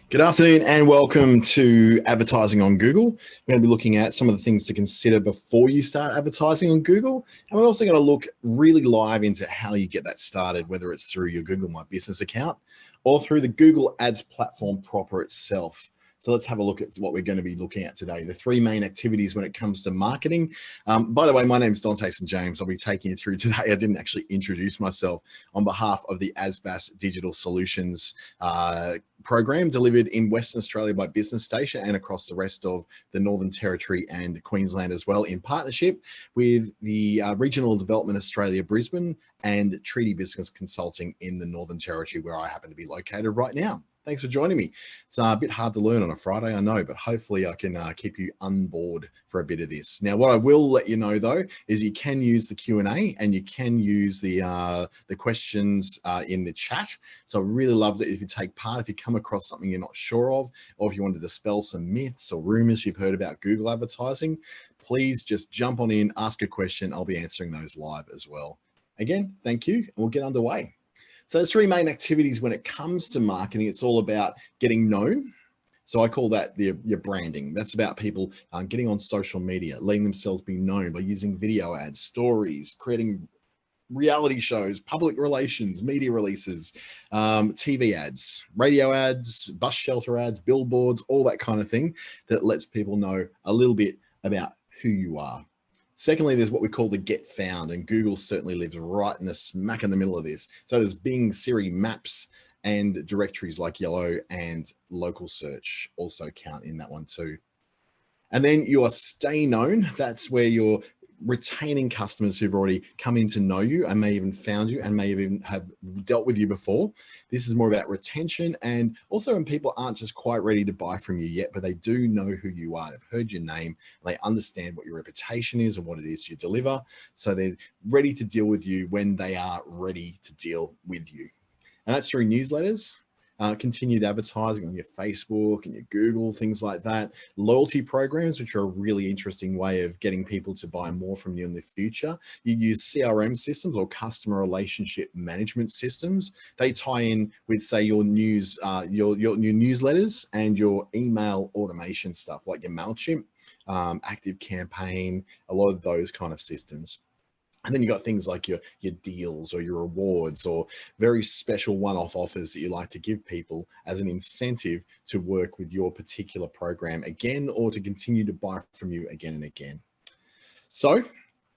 Good afternoon and welcome to Advertising on Google. We're going to be looking at some of the things to consider before you start advertising on Google. And we're also going to look really live into how you get that started, whether it's through your Google My Business account or through the Google Ads platform proper itself. So let's have a look at what we're going to be looking at today. The three main activities when it comes to marketing. By the way, my name is Dante St James. I'll be taking you through today. I didn't actually introduce myself on behalf of the ASBAS Digital Solutions Program delivered in Western Australia by Business Station and across the rest of the Northern Territory and Queensland as well, in partnership with the Regional Development Australia Brisbane and Treaty Business Consulting in the Northern Territory, where I happen to be located right now. Thanks for joining me. It's a bit hard to learn on a Friday, I know, but hopefully I can keep you on board for a bit of this. Now, what I will let you know, though, is you can use the Q&A and you can use the questions in the chat. So I really love that if you take part, if you come across something you're not sure of, or if you want to dispel some myths or rumors you've heard about Google advertising, please just jump on in, ask a question. I'll be answering those live as well. Again, thank you, and we'll get underway. So there's three main activities when it comes to marketing. It's all about getting known. So I call that your branding. That's about people getting on social media, letting themselves be known by using video ads, stories, creating reality shows, public relations, media releases, TV ads, radio ads, bus shelter ads, billboards, all that kind of thing that lets people know a little bit about who you are. Secondly, there's what we call the get found, and Google certainly lives right in the smack in the middle of this. So there's Bing, Siri, Maps, and directories like Yellow and local search also count in that one too. And then your stay known, that's where you're retaining customers who've already come in to know you and may even found you and may even have dealt with you before. This is more about retention, and also when people aren't just quite ready to buy from you yet, but they do know who you are. They've heard your name, they understand what your reputation is and what it is you deliver. So they're ready to deal with you when they are ready to deal with you. And that's through newsletters, continued advertising on your Facebook and your Google, things like that. Loyalty programs, which are a really interesting way of getting people to buy more from you in the future. You use CRM systems or customer relationship management systems. They tie in with, say, your news, your newsletters and your email automation stuff like your MailChimp, Active Campaign, a lot of those kind of systems. And then you got things like your deals or your rewards or very special one-off offers that you like to give people as an incentive to work with your particular program again, or to continue to buy from you again and again. So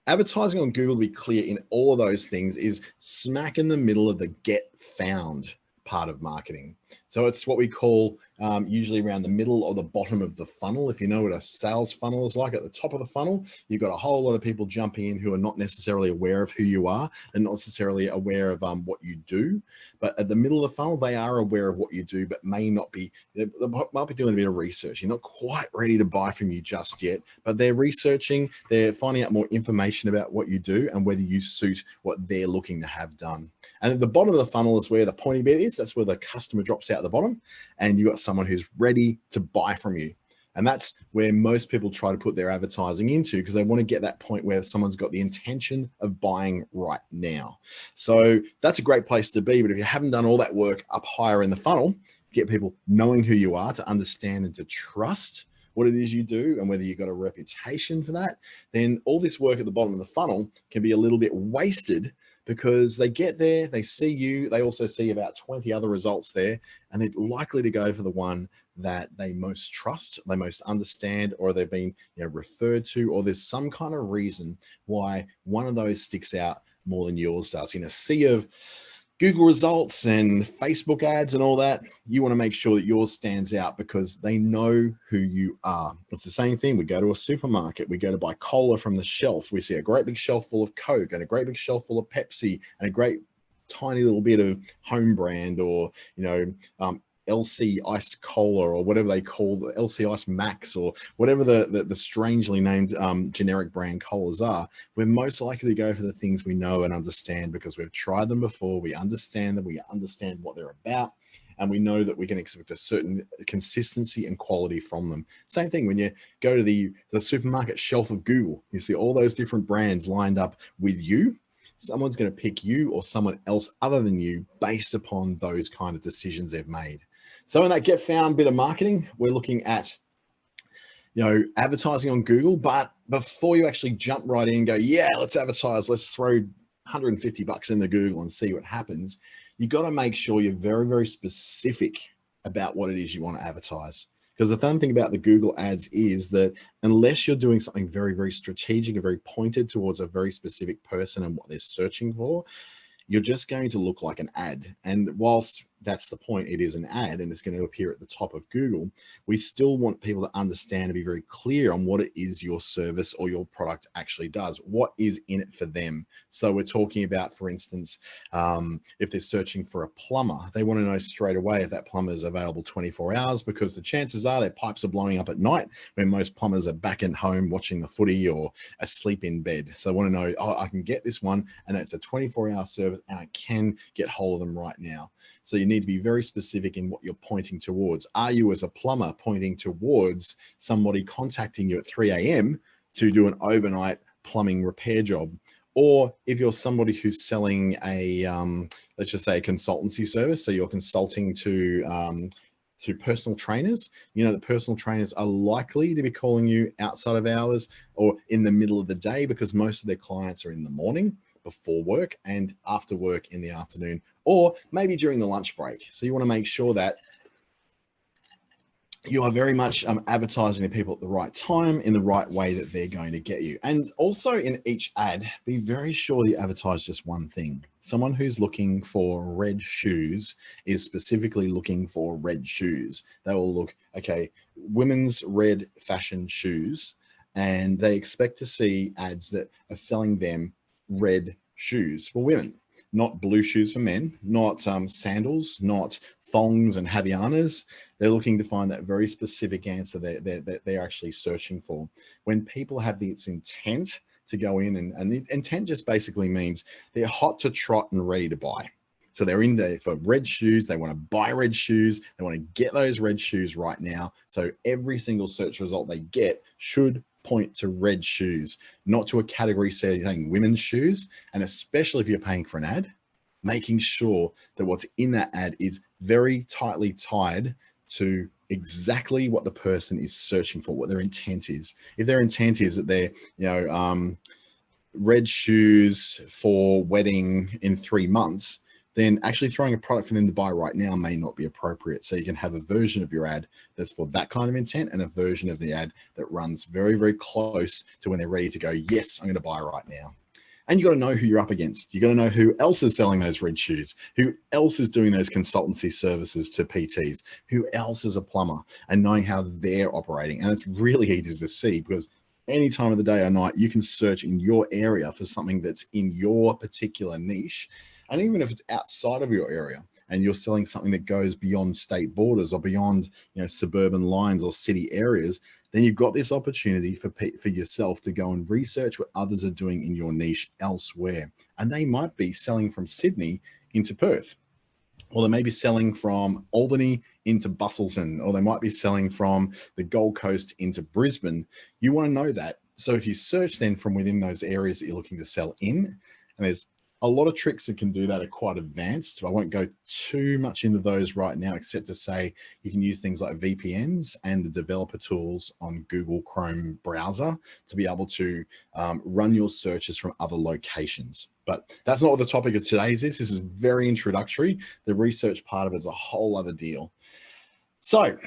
advertising on Google, to be clear, in all of those things is smack in the middle of the get found part of marketing. So it's what we call usually around the middle or the bottom of the funnel. If you know what a sales funnel is like, at the top of the funnel, you've got a whole lot of people jumping in who are not necessarily aware of who you are and not necessarily aware of what you do. But at the middle of the funnel, they are aware of what you do, but may not be, they might be doing a bit of research. You're not quite ready to buy from you just yet, but they're researching, they're finding out more information about what you do and whether you suit what they're looking to have done. And at the bottom of the funnel is where the pointy bit is. That's where the customer drops out at the bottom, and you got someone who's ready to buy from you. And that's where most people try to put their advertising into, because they want to get that point where someone's got the intention of buying right now. So that's a great place to be. But if you haven't done all that work up higher in the funnel, get people knowing who you are, to understand and to trust what it is you do and whether you've got a reputation for that, then all this work at the bottom of the funnel can be a little bit wasted, because they get there, they see you, they also see about 20 other results there, and they're likely to go for the one that they most trust, they most understand, or they've been referred to, or there's some kind of reason why one of those sticks out more than yours does. In a sea of Google results and Facebook ads and all that, you want to make sure that yours stands out because they know who you are. It's the same thing. We go to a supermarket, we go to buy cola from the shelf. We see a great big shelf full of Coke and a great big shelf full of Pepsi and a great tiny little bit of home brand, or, LC Ice Cola, or whatever they call the LC Ice Max, or whatever the strangely named generic brand colas are. We're most likely to go for the things we know and understand because we've tried them before. We understand them. We understand what they're about. And we know that we can expect a certain consistency and quality from them. Same thing when you go to the supermarket shelf of Google, you see all those different brands lined up with you. Someone's going to pick you or someone else other than you based upon those kind of decisions they've made. So in that get found bit of marketing, we're looking at, advertising on Google. But before you actually jump right in and go, yeah, let's advertise, let's throw 150 bucks into Google and see what happens, you got to make sure you're very, very specific about what it is you want to advertise. Because the fun thing about the Google ads is that unless you're doing something very, very strategic and very pointed towards a very specific person and what they're searching for, you're just going to look like an ad. And whilst that's the point, it is an ad and it's going to appear at the top of Google, we still want people to understand and be very clear on what it is your service or your product actually does. What is in it for them? So we're talking about, for instance, if they're searching for a plumber, they want to know straight away if that plumber is available 24 hours, because the chances are their pipes are blowing up at night when most plumbers are back at home watching the footy or asleep in bed. So they want to know, oh, I can get this one and it's a 24-hour service and I can get hold of them right now. So you need to be very specific in what you're pointing towards. Are you, as a plumber, pointing towards somebody contacting you at 3 a.m. to do an overnight plumbing repair job? Or if you're somebody who's selling a, let's just say a consultancy service, so you're consulting to personal trainers, the personal trainers are likely to be calling you outside of hours or in the middle of the day, because most of their clients are in the morning before work and after work in the afternoon, or maybe during the lunch break. So you want to make sure that you are very much advertising to people at the right time in the right way that they're going to get you. And also in each ad, be very sure you advertise just one thing. Someone who's looking for red shoes is specifically looking for red shoes. They will look, okay, women's red fashion shoes, and they expect to see ads that are selling them red shoes for women, not blue shoes for men, not sandals, not thongs and Havaianas. They're looking to find that very specific answer that they're actually searching for. When people have this intent to go in, and the intent just basically means they're hot to trot and ready to buy. So they're in there for red shoes. They want to buy red shoes. They want to get those red shoes right now. So every single search result they get should point to red shoes, not to a category saying women's shoes. And especially if you're paying for an ad, making sure that what's in that ad is very tightly tied to exactly what the person is searching for, what their intent is. If their intent is that they're, red shoes for wedding in 3 months, then actually throwing a product for them to buy right now may not be appropriate. So you can have a version of your ad that's for that kind of intent and a version of the ad that runs very, very close to when they're ready to go, yes, I'm going to buy right now. And you got to know who you're up against. You got to know who else is selling those red shoes, who else is doing those consultancy services to PTs, who else is a plumber, and knowing how they're operating. And it's really easy to see, because any time of the day or night, you can search in your area for something that's in your particular niche. And even if it's outside of your area and you're selling something that goes beyond state borders or beyond, suburban lines or city areas, then you've got this opportunity for yourself to go and research what others are doing in your niche elsewhere. And they might be selling from Sydney into Perth, or they may be selling from Albany into Busselton, or they might be selling from the Gold Coast into Brisbane. You want to know that. So if you search then from within those areas that you're looking to sell in, and there's a lot of tricks that can do that are quite advanced. I won't go too much into those right now, except to say you can use things like VPNs and the developer tools on Google Chrome browser to be able to run your searches from other locations. But that's not what the topic of today's is. This is very introductory. The research part of it is a whole other deal. So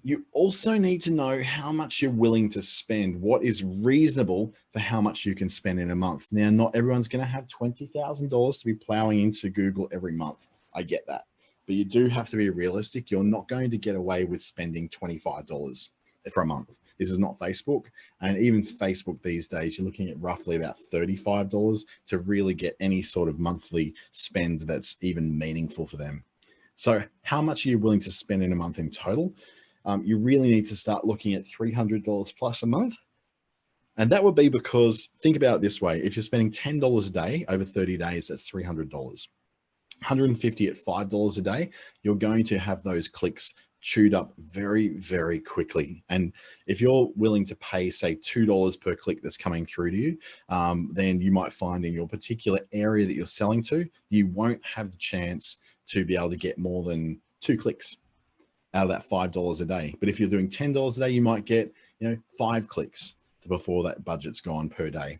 you also need to know how much you're willing to spend, what is reasonable for how much you can spend in a month. Now, not everyone's going to have $20,000 to be plowing into Google every month. I get that. But you do have to be realistic. You're not going to get away with spending $25 for a month. This is not Facebook. And even Facebook these days, you're looking at roughly about $35 to really get any sort of monthly spend that's even meaningful for them. So how much are you willing to spend in a month in total? You really need to start looking at $300 plus a month. And that would be because, think about it this way, if you're spending $10 a day over 30 days, that's $300. $150 at $5 a day, you're going to have those clicks chewed up very, very quickly. And if you're willing to pay, say, $2 per click that's coming through to you, then you might find in your particular area that you're selling to, you won't have the chance to be able to get more than 2 clicks. out of that $5 a day. But if you're doing $10 a day, you might get, 5 clicks before that budget's gone per day.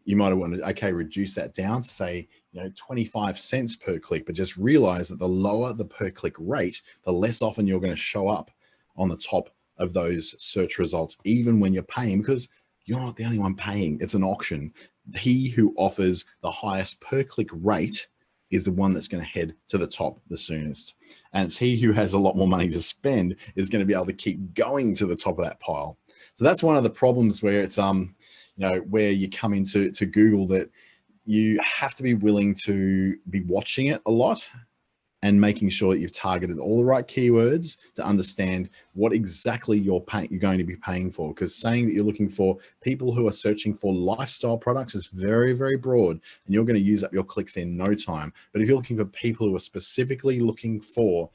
You might want to, okay, reduce that down to say, 25 cents per click, but just realize that the lower the per click rate, the less often you're going to show up on the top of those search results, even when you're paying, because you're not the only one paying. It's an auction. He who offers the highest per click rate is the one that's going to head to the top the soonest. And it's he who has a lot more money to spend is going to be able to keep going to the top of that pile. So that's one of the problems where it's, where you come into Google, that you have to be willing to be watching it a lot and making sure that you've targeted all the right keywords to understand what exactly you're going to be paying for. Because saying that you're looking for people who are searching for lifestyle products is very, very broad, and you're going to use up your clicks in no time. But if you're looking for people who are specifically looking for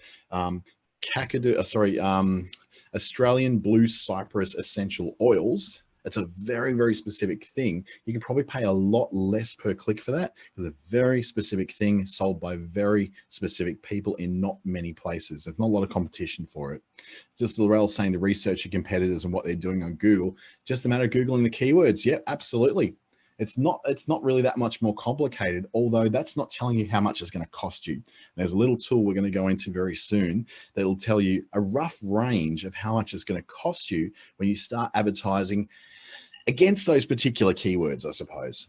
Australian blue cypress essential oils, it's a very, very specific thing. You can probably pay a lot less per click for that. It's a very specific thing sold by very specific people in not many places. There's not a lot of competition for it. It's just Laurel saying to research your competitors and what they're doing on Google. Just a matter of Googling the keywords. Yeah, absolutely. It's not really that much more complicated, although that's not telling you how much it's going to cost you. There's a little tool we're going to go into very soon that will tell you a rough range of how much it's going to cost you when you start advertising against those particular keywords, I suppose.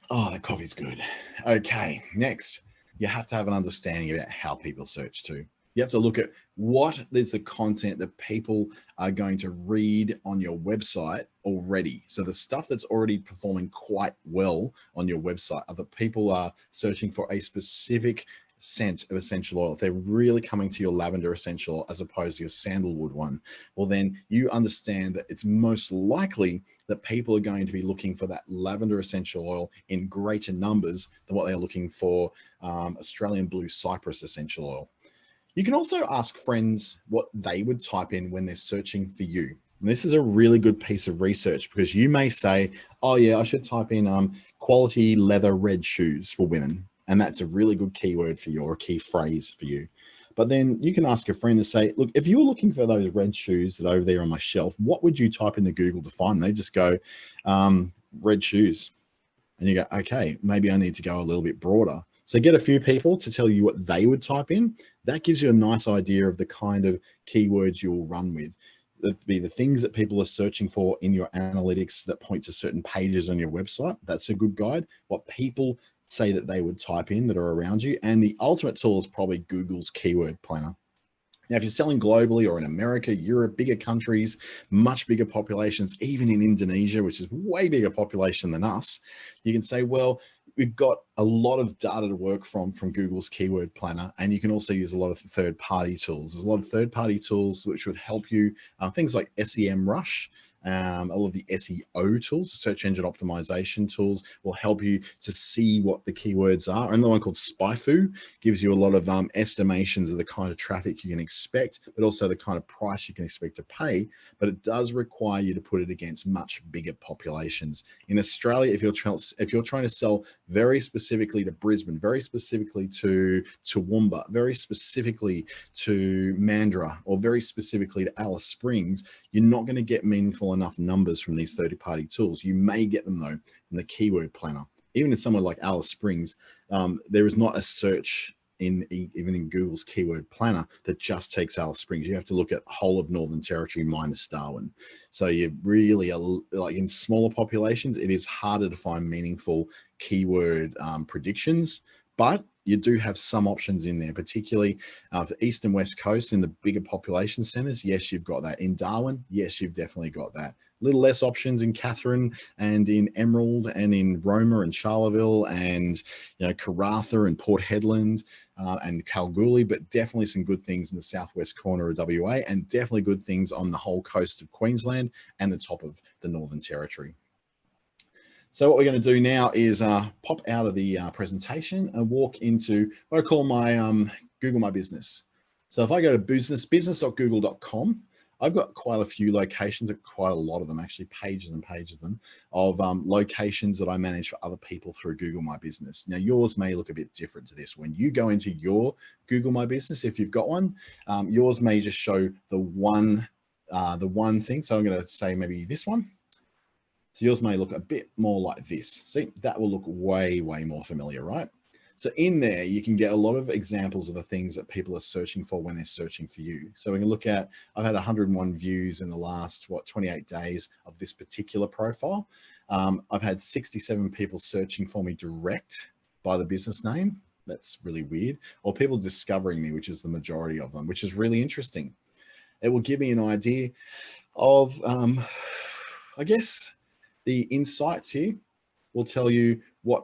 Oh, that coffee's good. Okay, next, you have to have an understanding about how people search too. You have to look at what is the content that people are going to read on your website already. So the stuff that's already performing quite well on your website are the people are searching for a specific scent of essential oil. If they're really coming to your lavender essential oil as opposed to your sandalwood one, well, then you understand that it's most likely that people are going to be looking for that lavender essential oil in greater numbers than what they're looking for Australian blue cypress essential oil. You can also ask friends what they would type in when they're searching for you. And this is a really good piece of research, because you may say, oh yeah, I should type in quality leather red shoes for women. And that's a really good keyword for you, or a key phrase for you. But then you can ask a friend to say, look, if you were looking for those red shoes that are over there on my shelf, what would you type into Google to find them? They just go, red shoes. And you go, okay, maybe I need to go a little bit broader. So get a few people to tell you what they would type in. That gives you a nice idea of the kind of keywords you'll run with. That'd be the things that people are searching for in your analytics that point to certain pages on your website. That's a good guide. What people say that they would type in that are around you. And the ultimate tool is probably Google's keyword planner. Now, if you're selling globally or in America, Europe, bigger countries, much bigger populations, even in Indonesia, which is way bigger population than us, you can say, well, we've got a lot of data to work from Google's keyword planner. And you can also use a lot of third-party tools. There's a lot of third-party tools which would help you, things like SEMrush. All of the SEO tools, the search engine optimization tools, will help you to see what the keywords are. And the one called SpyFu gives you a lot of estimations of the kind of traffic you can expect, but also the kind of price you can expect to pay. But it does require you to put it against much bigger populations. In Australia, if you're trying to sell very specifically to Brisbane, very specifically to Toowoomba, very specifically to Mandurah, or very specifically to Alice Springs, you're not going to get meaningful enough numbers from these third-party tools. You may get them though in the keyword planner. Even in somewhere like Alice Springs, there is not a search even in Google's keyword planner that just takes Alice Springs. You have to look at whole of Northern Territory minus Darwin. So you really are, like in smaller populations, it is harder to find meaningful keyword predictions, but you do have some options in there, particularly for the East and West Coast in the bigger population centers. Yes, you've got that. In Darwin, yes, you've definitely got that. A little less options in Catherine and in Emerald and in Roma and Charleville and Karratha and Port Hedland and Kalgoorlie, but definitely some good things in the southwest corner of WA, and definitely good things on the whole coast of Queensland and the top of the Northern Territory. So what we're going to do now is pop out of the presentation and walk into what I call my Google My Business. So if I go to business.google.com, I've got quite a few locations, quite a lot of them, actually pages and pages of them, of locations that I manage for other people through Google My Business. Now, yours may look a bit different to this. When you go into your Google My Business, if you've got one, yours may just show the one thing. So I'm going to say maybe this one. So yours may look a bit more like this. See, that will look way, way more familiar, right? So in there, you can get a lot of examples of the things that people are searching for when they're searching for you. So we can look at, I've had 101 views in the last, 28 days of this particular profile. I've had 67 people searching for me direct by the business name. That's really weird. Or people discovering me, which is the majority of them, which is really interesting. It will give me an idea of, I guess, the insights here will tell you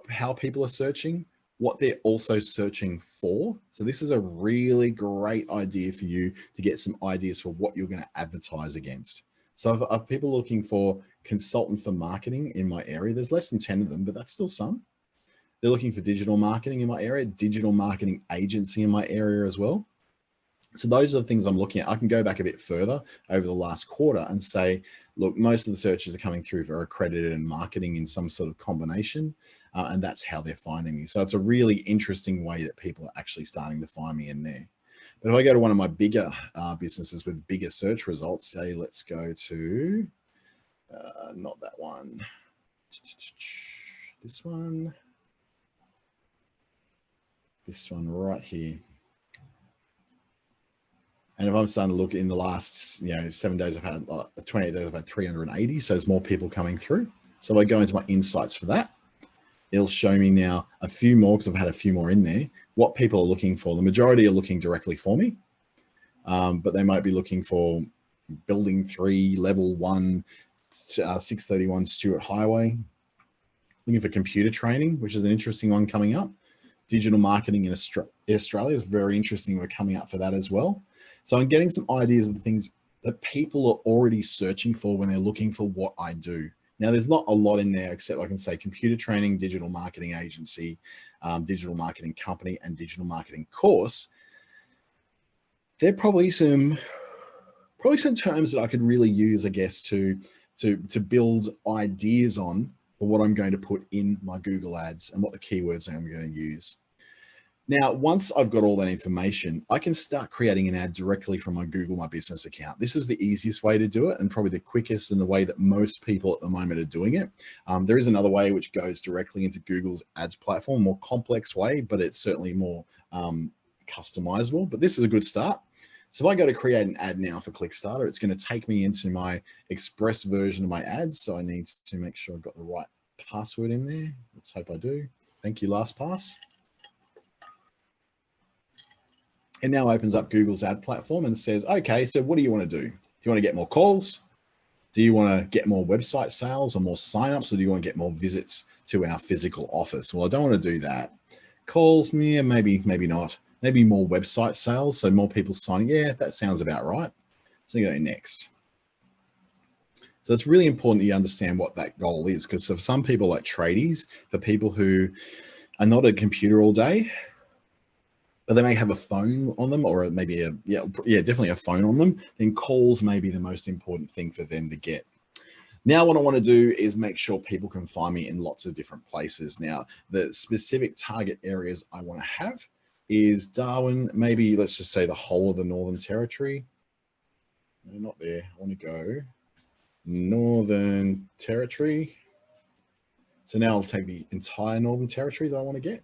how people are searching, what they're also searching for. So this is a really great idea for you to get some ideas for what you're going to advertise against. So if people looking for consultant for marketing in my area, there's less than 10 of them, but that's still some. They're looking for digital marketing in my area, digital marketing agency in my area as well. So those are the things I'm looking at. I can go back a bit further over the last quarter and say, look, most of the searches are coming through for accredited and marketing in some sort of combination. And that's how they're finding me. So it's a really interesting way that people are actually starting to find me in there. But if I go to one of my bigger businesses with bigger search results, say, let's go to, not that one, this one right here. And if I'm starting to look in the last, 7 days, I've had 28 days, I've had 380. So there's more people coming through. So if I go into my insights for that, it'll show me now a few more, because I've had a few more in there, what people are looking for. The majority are looking directly for me, but they might be looking for building 3, level 1, 631 Stewart Highway, looking for computer training, which is an interesting one coming up. Digital marketing in Australia is very interesting. We're coming up for that as well. So I'm getting some ideas of the things that people are already searching for when they're looking for what I do. Now, there's not a lot in there, except I can say computer training, digital marketing agency, digital marketing company, and digital marketing course. There are probably some terms that I could really use, I guess, to build ideas on for what I'm going to put in my Google ads and what the keywords I'm going to use. Now, once I've got all that information, I can start creating an ad directly from my Google My Business account. This is the easiest way to do it, and probably the quickest and the way that most people at the moment are doing it. There is another way which goes directly into Google's ads platform, more complex way, but it's certainly more customizable. But this is a good start. So if I go to create an ad now for ClickStarter, it's going to take me into my express version of my ads. So I need to make sure I've got the right password in there. Let's hope I do. Thank you, LastPass. It now opens up Google's ad platform and says, okay, so what do you want to do? Do you want to get more calls? Do you want to get more website sales or more signups, or do you want to get more visits to our physical office? Well, I don't want to do that. Calls, yeah, maybe not. Maybe more website sales, so more people signing. Yeah, that sounds about right. So you go next. So it's really important that you understand what that goal is, because for some people like tradies, for people who are not at a computer all day, but they may have a phone on them, or maybe definitely a phone on them, then calls may be the most important thing for them to get. Now, what I want to do is make sure people can find me in lots of different places. Now, the specific target areas I want to have is Darwin, maybe let's just say the whole of the Northern Territory. No, not there. I want to go Northern Territory. So now I'll take the entire Northern Territory that I want to get.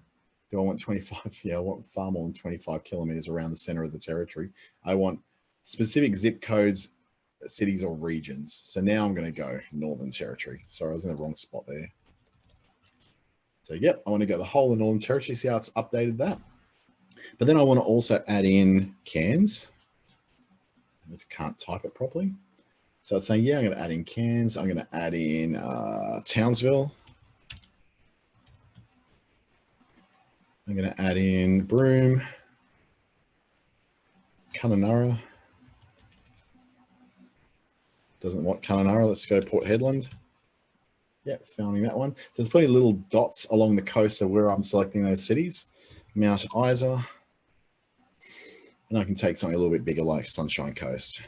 Do I want 25? Yeah, I want far more than 25 kilometers around the center of the territory. I want specific zip codes, cities, or regions. So now I'm going to go Northern Territory. Sorry, I was in the wrong spot there. So yep, I want to go the whole of Northern Territory. See how it's updated that. But then I want to also add in Cairns. If I can't type it properly. So it's saying, yeah, I'm going to add in Cairns. I'm going to add in Townsville. I'm going to add in Broome, Kununurra. Doesn't want Kununurra. Let's go Port Hedland. Yeah, it's finding that one. So there's plenty of little dots along the coast of where I'm selecting those cities. Mount Isa. And I can take something a little bit bigger like Sunshine Coast.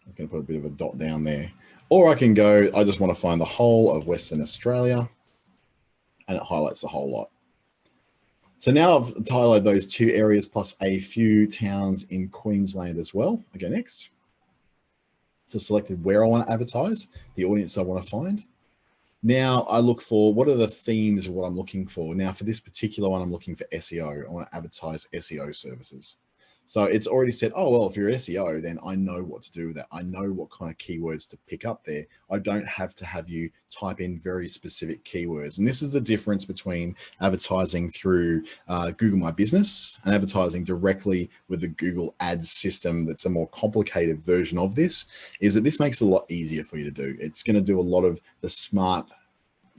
I'm going to put a bit of a dot down there. Or I can go, I just want to find the whole of Western Australia, and it highlights the whole lot. So now I've highlighted those 2 areas plus a few towns in Queensland as well. I go next. So I've selected where I want to advertise, the audience I want to find. Now I look for what are the themes of what I'm looking for. Now for this particular one, I'm looking for SEO. I want to advertise SEO services. So it's already said, oh, well, if you're SEO, then I know what to do with that. I know what kind of keywords to pick up there. I don't have to have you type in very specific keywords. And this is the difference between advertising through Google My Business and advertising directly with the Google Ads system. That's a more complicated version of this, is that this makes it a lot easier for you to do. It's going to do a lot of the smart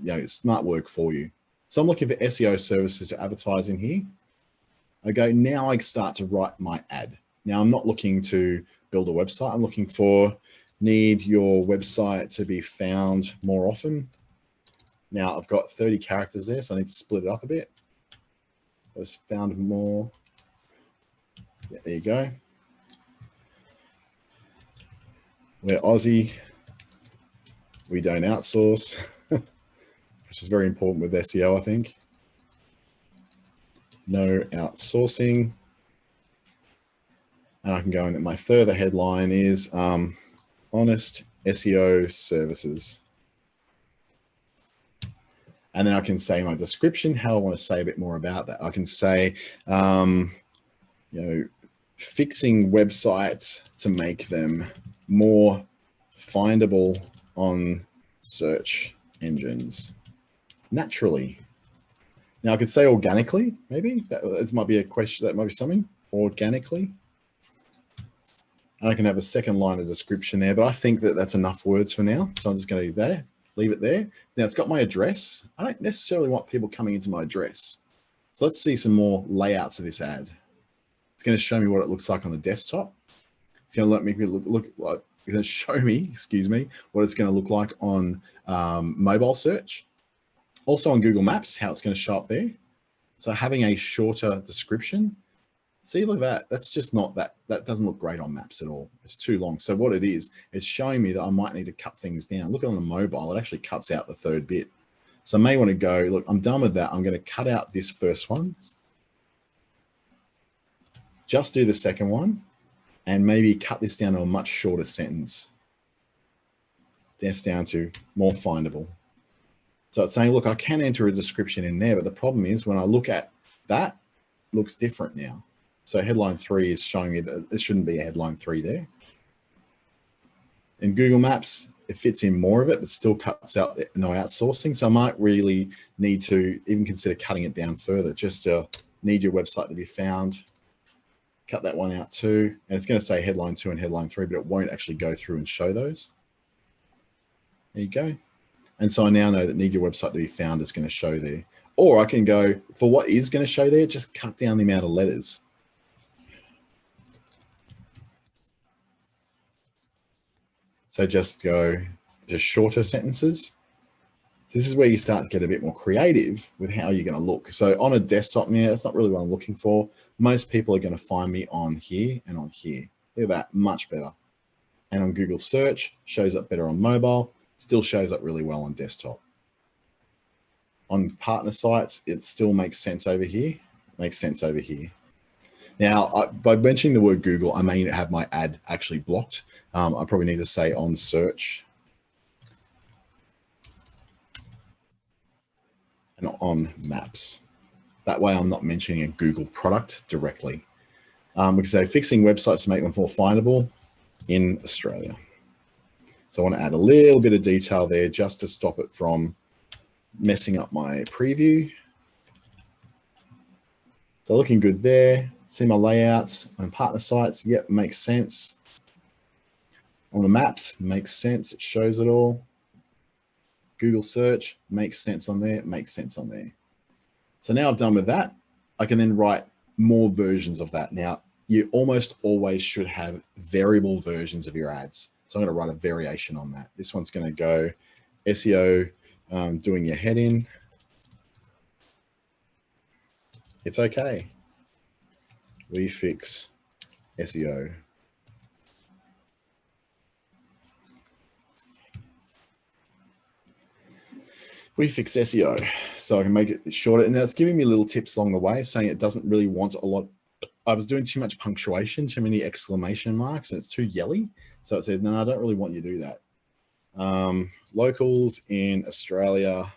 work for you. So I'm looking for SEO services to advertise in here. Okay, now I start to write my ad. Now I'm not looking to build a website. I'm looking for need your website to be found more often. Now I've got 30 characters there, so I need to split it up a bit. It's found more. Yeah, there you go. We're Aussie. We don't outsource, which is very important with SEO, I think. No outsourcing. And I can go in, my further headline is honest SEO services. And then I can say my description, how I want to say a bit more about that. I can say, fixing websites to make them more findable on search engines naturally. Now I could say organically, maybe that might be a question, that might be something organically. And I can have a second line of description there, but I think that that's enough words for now. So I'm just going to do that, leave it there. Now it's got my address. I don't necessarily want people coming into my address. So let's see some more layouts of this ad. It's going to show me what it looks like on the desktop. It's going to let me look like, it's going to show me, excuse me, what it's going to look like on mobile search. Also on Google Maps, how it's going to show up there. So having a shorter description. See, look at that. That's just not that doesn't look great on maps at all. It's too long. So what it is, it's showing me that I might need to cut things down. Look at on the mobile, it actually cuts out the 3rd bit. So I may want to go, look, I'm done with that. I'm going to cut out this first one. Just do the second one and maybe cut this down to a much shorter sentence. That's down to more findable. So it's saying, look, I can enter a description in there, but the problem is when I look at that, it looks different now. So headline 3 is showing me that it shouldn't be a headline 3 there. In Google Maps, it fits in more of it, but still cuts out no outsourcing. So I might really need to even consider cutting it down further, just to need your website to be found. Cut that one out too. And it's going to say headline 2 and headline 3, but it won't actually go through and show those. There you go. And so I now know that need your website to be found is going to show there. Or I can go for what is going to show there, just cut down the amount of letters. So just go to shorter sentences. This is where you start to get a bit more creative with how you're going to look. So on a desktop, yeah, that's not really what I'm looking for. Most people are going to find me on here and on here. Look at that, much better. And on Google search, shows up better on mobile, still shows up really well on desktop. On partner sites, it still makes sense over here, makes sense over here. Now, by mentioning the word Google, I may have my ad actually blocked. I probably need to say on search and on maps. That way I'm not mentioning a Google product directly. We can say fixing websites to make them more findable in Australia. So I want to add a little bit of detail there just to stop it from messing up my preview. So looking good there. See my layouts on partner sites. Yep, makes sense. On the maps, makes sense. It shows it all. Google search, makes sense on there, makes sense on there. So now I've done with that, I can then write more versions of that. Now, you almost always should have variable versions of your ads. So I'm going to write a variation on that. This one's going to go SEO, doing your heading. It's okay. We fix SEO. we fix SEO. So I can make it shorter. And that's giving me little tips along the way, saying it doesn't really want a lot. I was doing too much punctuation, too many exclamation marks, and it's too yelly. So it says, no, I don't really want you to do that. Locals in Australia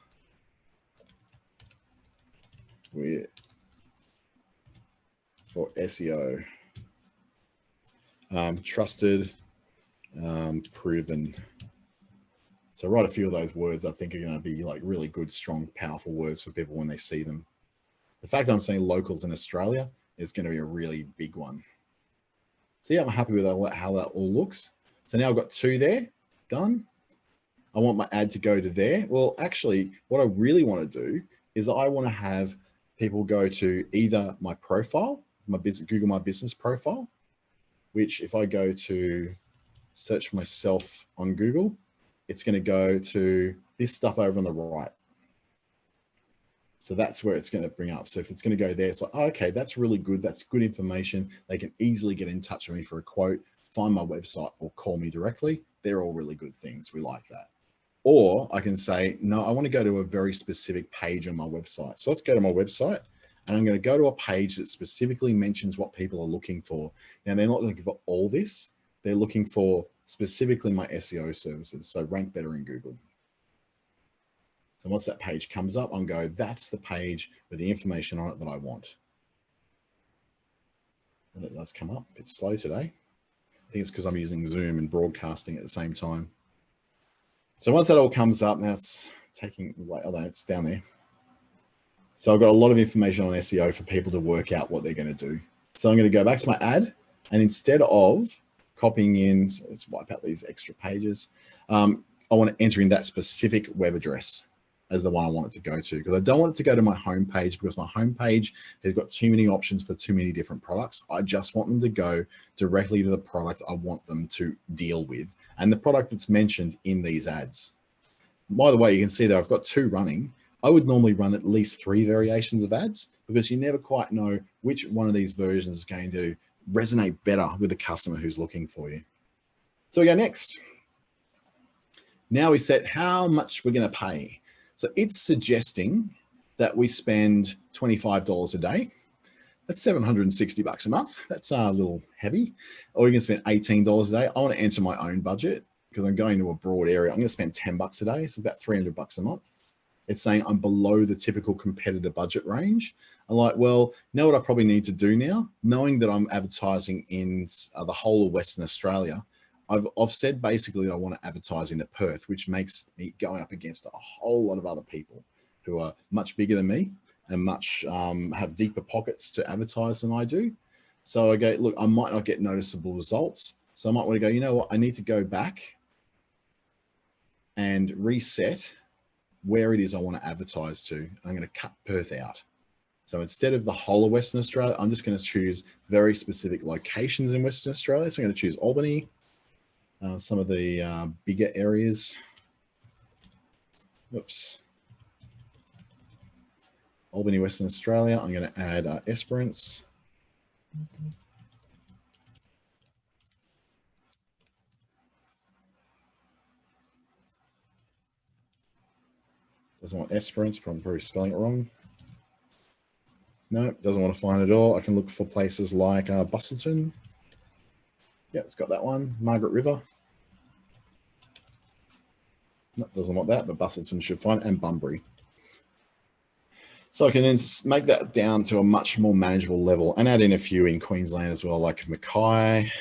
for SEO. Trusted, proven. So write a few of those words I think are going to be like really good, strong, powerful words for people when they see them. The fact that I'm saying locals in Australia is going to be a really big one. So yeah, I'm happy with how that all looks. So now I've got 2 there, done. I want my ad to go to there. Well, actually, what I really want to do is I want to have people go to either my profile, my business, Google My Business profile, which if I go to search myself on Google, it's going to go to this stuff over on the right. So that's where it's going to bring up. So if it's going to go there, it's like, oh, okay, that's really good. That's good information. They can easily get in touch with me for a quote, find my website or call me directly. They're all really good things. We like that. Or I can say, no, I want to go to a very specific page on my website. So let's go to my website and I'm going to go to a page that specifically mentions what people are looking for. Now they're not looking for all this. They're looking for specifically my SEO services. So rank better in Google. So once that page comes up, I'm going, that's the page with the information on it that I want. And it does come up. It's slow today. I think it's because I'm using Zoom and broadcasting at the same time. So once that all comes up, now it's taking, wait, although it's down there. So I've got a lot of information on SEO for people to work out what they're going to do. So I'm going to go back to my ad, and instead of copying in, so let's wipe out these extra pages. I want to enter in that specific web address as the one I want it to go to, because I don't want it to go to my homepage, because my homepage has got too many options for too many different products. I just want them to go directly to the product I want them to deal with, and the product that's mentioned in these ads. By the way, you can see that I've got 2 running. I would normally run at least 3 variations of ads, because you never quite know which one of these versions is going to resonate better with the customer who's looking for you. So we go next. Now we set how much we're going to pay. So it's suggesting that we spend $25 a day. That's $760 a month. That's a little heavy. Or you can spend $18 a day. I want to enter my own budget because I'm going to a broad area. I'm going to spend $10 a day. So it's about $300 a month. It's saying I'm below the typical competitor budget range. I'm like, well, you know what I probably need to do now? Knowing that I'm advertising in the whole of Western Australia, I've said basically that I want to advertise into Perth, which makes me going up against a whole lot of other people who are much bigger than me and much have deeper pockets to advertise than I do. So I go, look, I might not get noticeable results. So I might want to go, you know what? I need to go back and reset where it is I want to advertise to. I'm going to cut Perth out. So instead of the whole of Western Australia, I'm just going to choose very specific locations in Western Australia. So I'm going to choose Albany, some of the bigger areas. Oops. Albany, Western Australia. I'm going to add Esperance. Doesn't want Esperance, but I'm probably spelling it wrong. No, doesn't want to find it all. I can look for places like Busselton. Yeah, it's got that one. Margaret River. No, doesn't want that, but Busselton should find it, and Bunbury. So I can then make that down to a much more manageable level and add in a few in Queensland as well, like Mackay.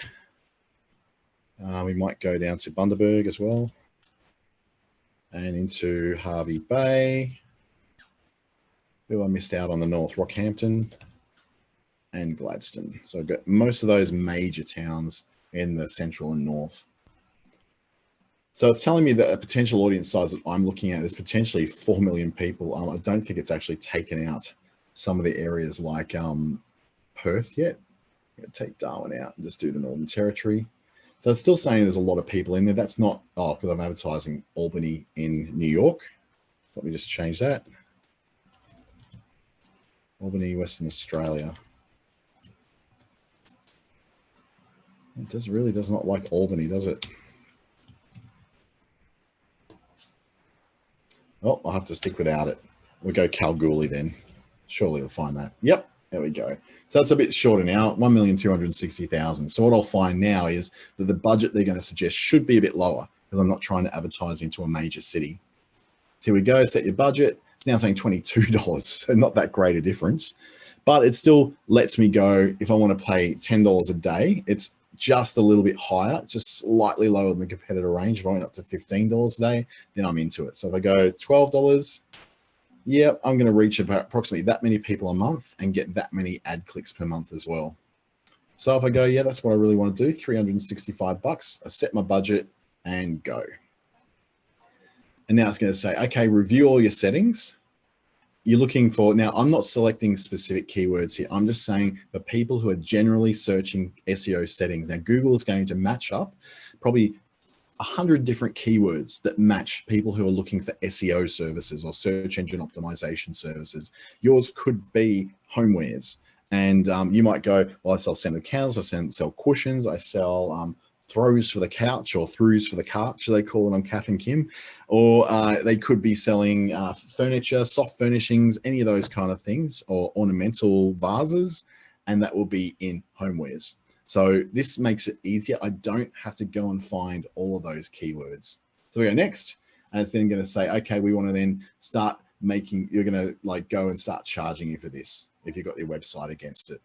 We might go down to Bundaberg as well and into Hervey Bay. Who I missed out on the north, Rockhampton and Gladstone. So I've got most of those major towns in the central and north. So it's telling me that a potential audience size that I'm looking at is potentially 4 million people. I don't think it's actually taken out some of the areas like Perth yet. I'm going to take Darwin out and just do the Northern Territory. So it's still saying there's a lot of people in there. That's not, oh, because I'm advertising Albany in New York. Let me just change that. Albany, Western Australia. It really does not like Albany, does it? Oh, I'll have to stick without it. We'll go Kalgoorlie then. Surely you'll find that. Yep, there we go. So that's a bit shorter now, 1,260,000. So what I'll find now is that the budget they're going to suggest should be a bit lower because I'm not trying to advertise into a major city. So here we go, set your budget. It's now saying $22, so not that great a difference. But it still lets me go, if I want to pay $10 a day, it's just a little bit higher. It's just slightly lower than the competitor range. If I went up to $15 a day, then I'm into it. So if I go $12, yeah, I'm going to reach about approximately that many people a month and get that many ad clicks per month as well. So if I go, yeah, that's what I really want to do, 365 bucks, I set my budget and go. And now it's going to say, okay, review all your settings. You're looking for, now I'm not selecting specific keywords here. I'm just saying the people who are generally searching SEO settings. Now Google is going to match up probably 100 different keywords that match people who are looking for SEO services or search engine optimization services. Yours could be homewares. And you might go, well, I sell scented candles, I sell cushions, I sell throws for the couch or throughs for the couch, they call it on Kath and Kim. Or they could be selling furniture, soft furnishings, any of those kind of things, or ornamental vases, and that will be in homewares. So this makes it easier. I don't have to go and find all of those keywords. So we go next, and it's then going to say, okay, we want to then start making, you're going to like go and start charging you for this if you've got your website against it.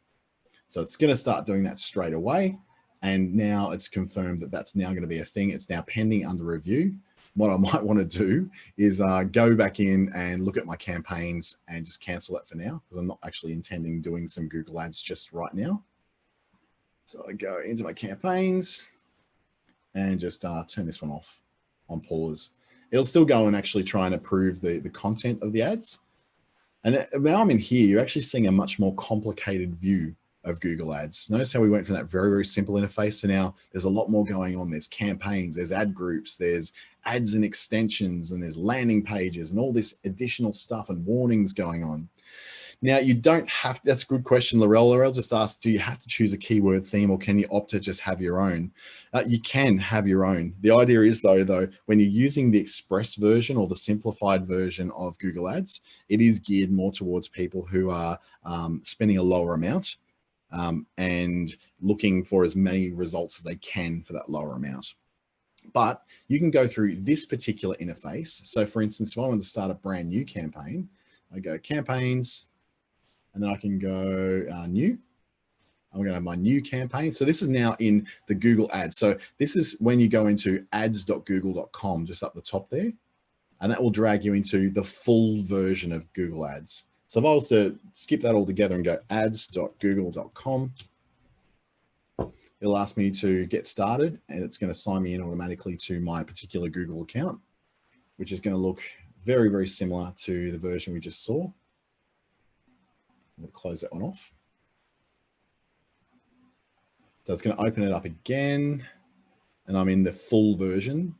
So it's going to start doing that straight away. And now it's confirmed that that's now going to be a thing. It's now pending under review. What I might want to do is go back in and look at my campaigns and just cancel that for now, because I'm not actually intending doing some Google ads just right now. So I go into my campaigns and just turn this one off on pause. It'll still go and actually try and approve the content of the ads. And now I'm in here, you're actually seeing a much more complicated view of Google ads. Notice how we went from that very, very simple interface to now there's a lot more going on. There's campaigns, there's ad groups, there's ads and extensions, and there's landing pages and all this additional stuff and warnings going on. Now you don't have, that's a good question, Laurel. Laurel just asked, do you have to choose a keyword theme or can you opt to just have your own? You can have your own. The idea is though, when you're using the express version or the simplified version of Google Ads, it is geared more towards people who are spending a lower amount and looking for as many results as they can for that lower amount. But you can go through this particular interface. So for instance, if I want to start a brand new campaign, I go campaigns, and then I can go new. I'm going to have my new campaign. So this is now in the Google Ads. So this is when you go into ads.google.com, just up the top there, and that will drag you into the full version of Google Ads. So if I was to skip that all together and go ads.google.com, it'll ask me to get started, and it's going to sign me in automatically to my particular Google account, which is going to look very, very similar to the version we just saw. We'll close that one off. So it's going to open it up again, and I'm in the full version.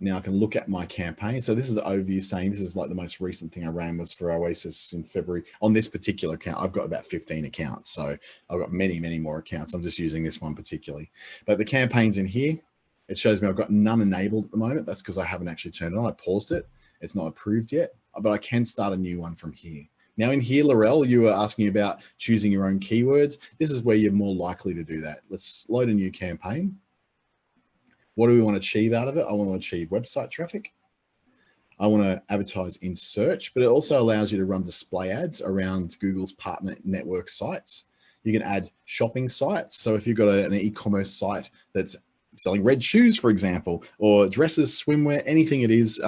Now I can look at my campaign. So this is the overview saying this is like the most recent thing I ran was for Oasis in February. On this particular account, I've got about 15 accounts. So I've got many, many more accounts. I'm just using this one particularly. But the campaigns in here, it shows me I've got none enabled at the moment. That's because I haven't actually turned it on. I paused it. It's not approved yet, but I can start a new one from here. Now in here, Laurel, you were asking about choosing your own keywords. This is where you're more likely to do that. Let's load a new campaign. What do we want to achieve out of it? I want to achieve website traffic. I want to advertise in search, but it also allows you to run display ads around Google's partner network sites. You can add shopping sites. So if you've got an e-commerce site that's selling red shoes, for example, or dresses, swimwear, anything it is,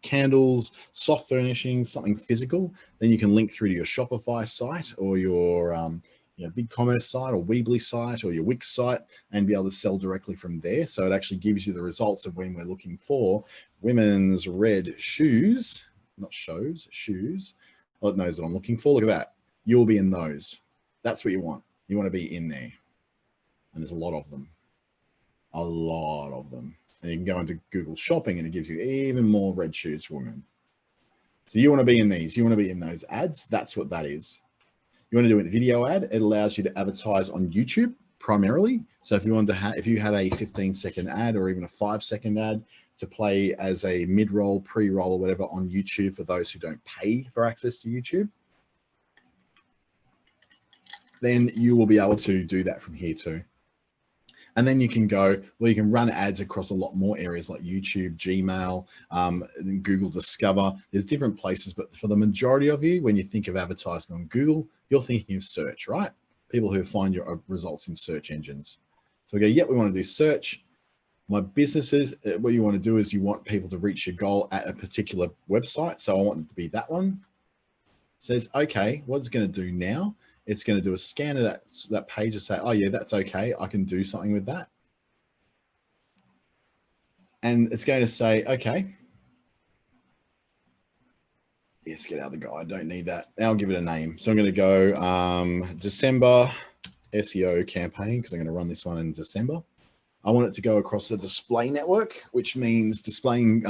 candles, soft furnishings, something physical, then you can link through to your Shopify site or your BigCommerce site or Weebly site or your Wix site and be able to sell directly from there. So it actually gives you the results of when we're looking for women's red shoes, not shows, shoes. Well, it knows what I'm looking for. Look at that. You'll be in those. That's what you want. You want to be in there. And there's a lot of them. A lot of them. And you can go into Google Shopping and it gives you even more red shoes for women. So you want to be in these. You want to be in those ads. That's what that is. You want to do a video ad, it allows you to advertise on YouTube primarily. So if you wanted to if you had a 15-second ad or even a 5-second ad, to play as a mid-roll, pre-roll, or whatever on YouTube for those who don't pay for access to YouTube, then you will be able to do that from here too. And then you can go, well, you can run ads across a lot more areas like YouTube, Gmail, Google Discover. There's different places, but for the majority of you, when you think of advertising on Google, you're thinking of search, right? People who find your results in search engines. So we go, yep, we want to do search. My businesses, what you want to do is you want people to reach your goal at a particular website. So I want it to be that one. It says, okay, what it's going to do now, it's going to do a scan of that page and say, oh yeah, that's okay. I can do something with that. And it's going to say, okay, yes, get out of the guide. I don't need that. Now I'll give it a name. So I'm going to go December SEO campaign, because I'm going to run this one in December. I want it to go across the display network, which means displaying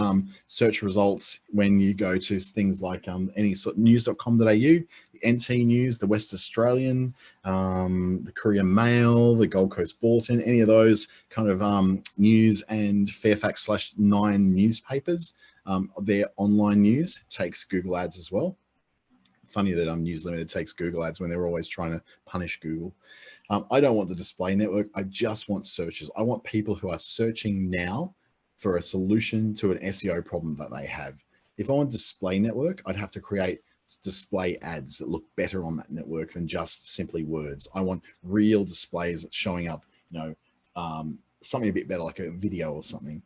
search results when you go to things like any sort of news.com.au, NT News, the West Australian, the Courier Mail, the Gold Coast Bulletin, any of those kind of news, and Fairfax/9 newspapers. Their online news takes Google ads as well. Funny that News Limited takes Google ads when they're always trying to punish Google. I don't want the display network. I just want searches. I want people who are searching now for a solution to an SEO problem that they have. If I want display network, I'd have to create display ads that look better on that network than just simply words. I want real displays that's showing up, something a bit better, like a video or something.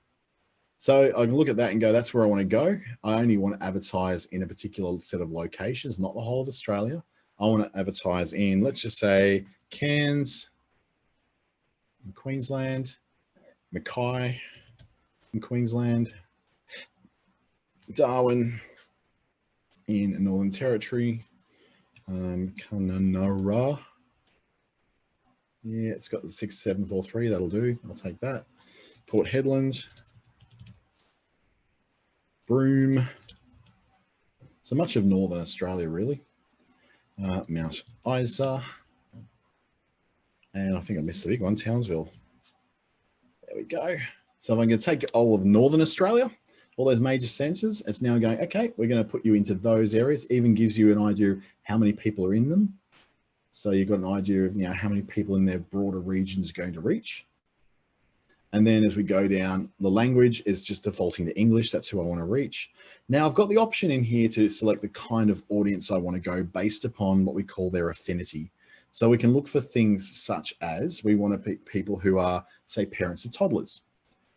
So I can look at that and go, that's where I want to go. I only want to advertise in a particular set of locations, not the whole of Australia. I want to advertise in, let's just say, Cairns in Queensland, Mackay in Queensland, Darwin in Northern Territory, Kununurra. Yeah, it's got the 6743, that'll do. I'll take that. Port Hedland, Broome. So much of Northern Australia, really. Mount Isa. And I think I missed the big one, Townsville. There we go. So if I'm going to take all of Northern Australia, all those major centres, it's now going, okay, we're going to put you into those areas. Even gives you an idea of how many people are in them. So you've got an idea of how many people in their broader regions are going to reach. And then as we go down, the language is just defaulting to English. That's who I want to reach. Now I've got the option in here to select the kind of audience I want to go based upon what we call their affinity. So we can look for things such as, we want to pick people who are, say, parents of toddlers,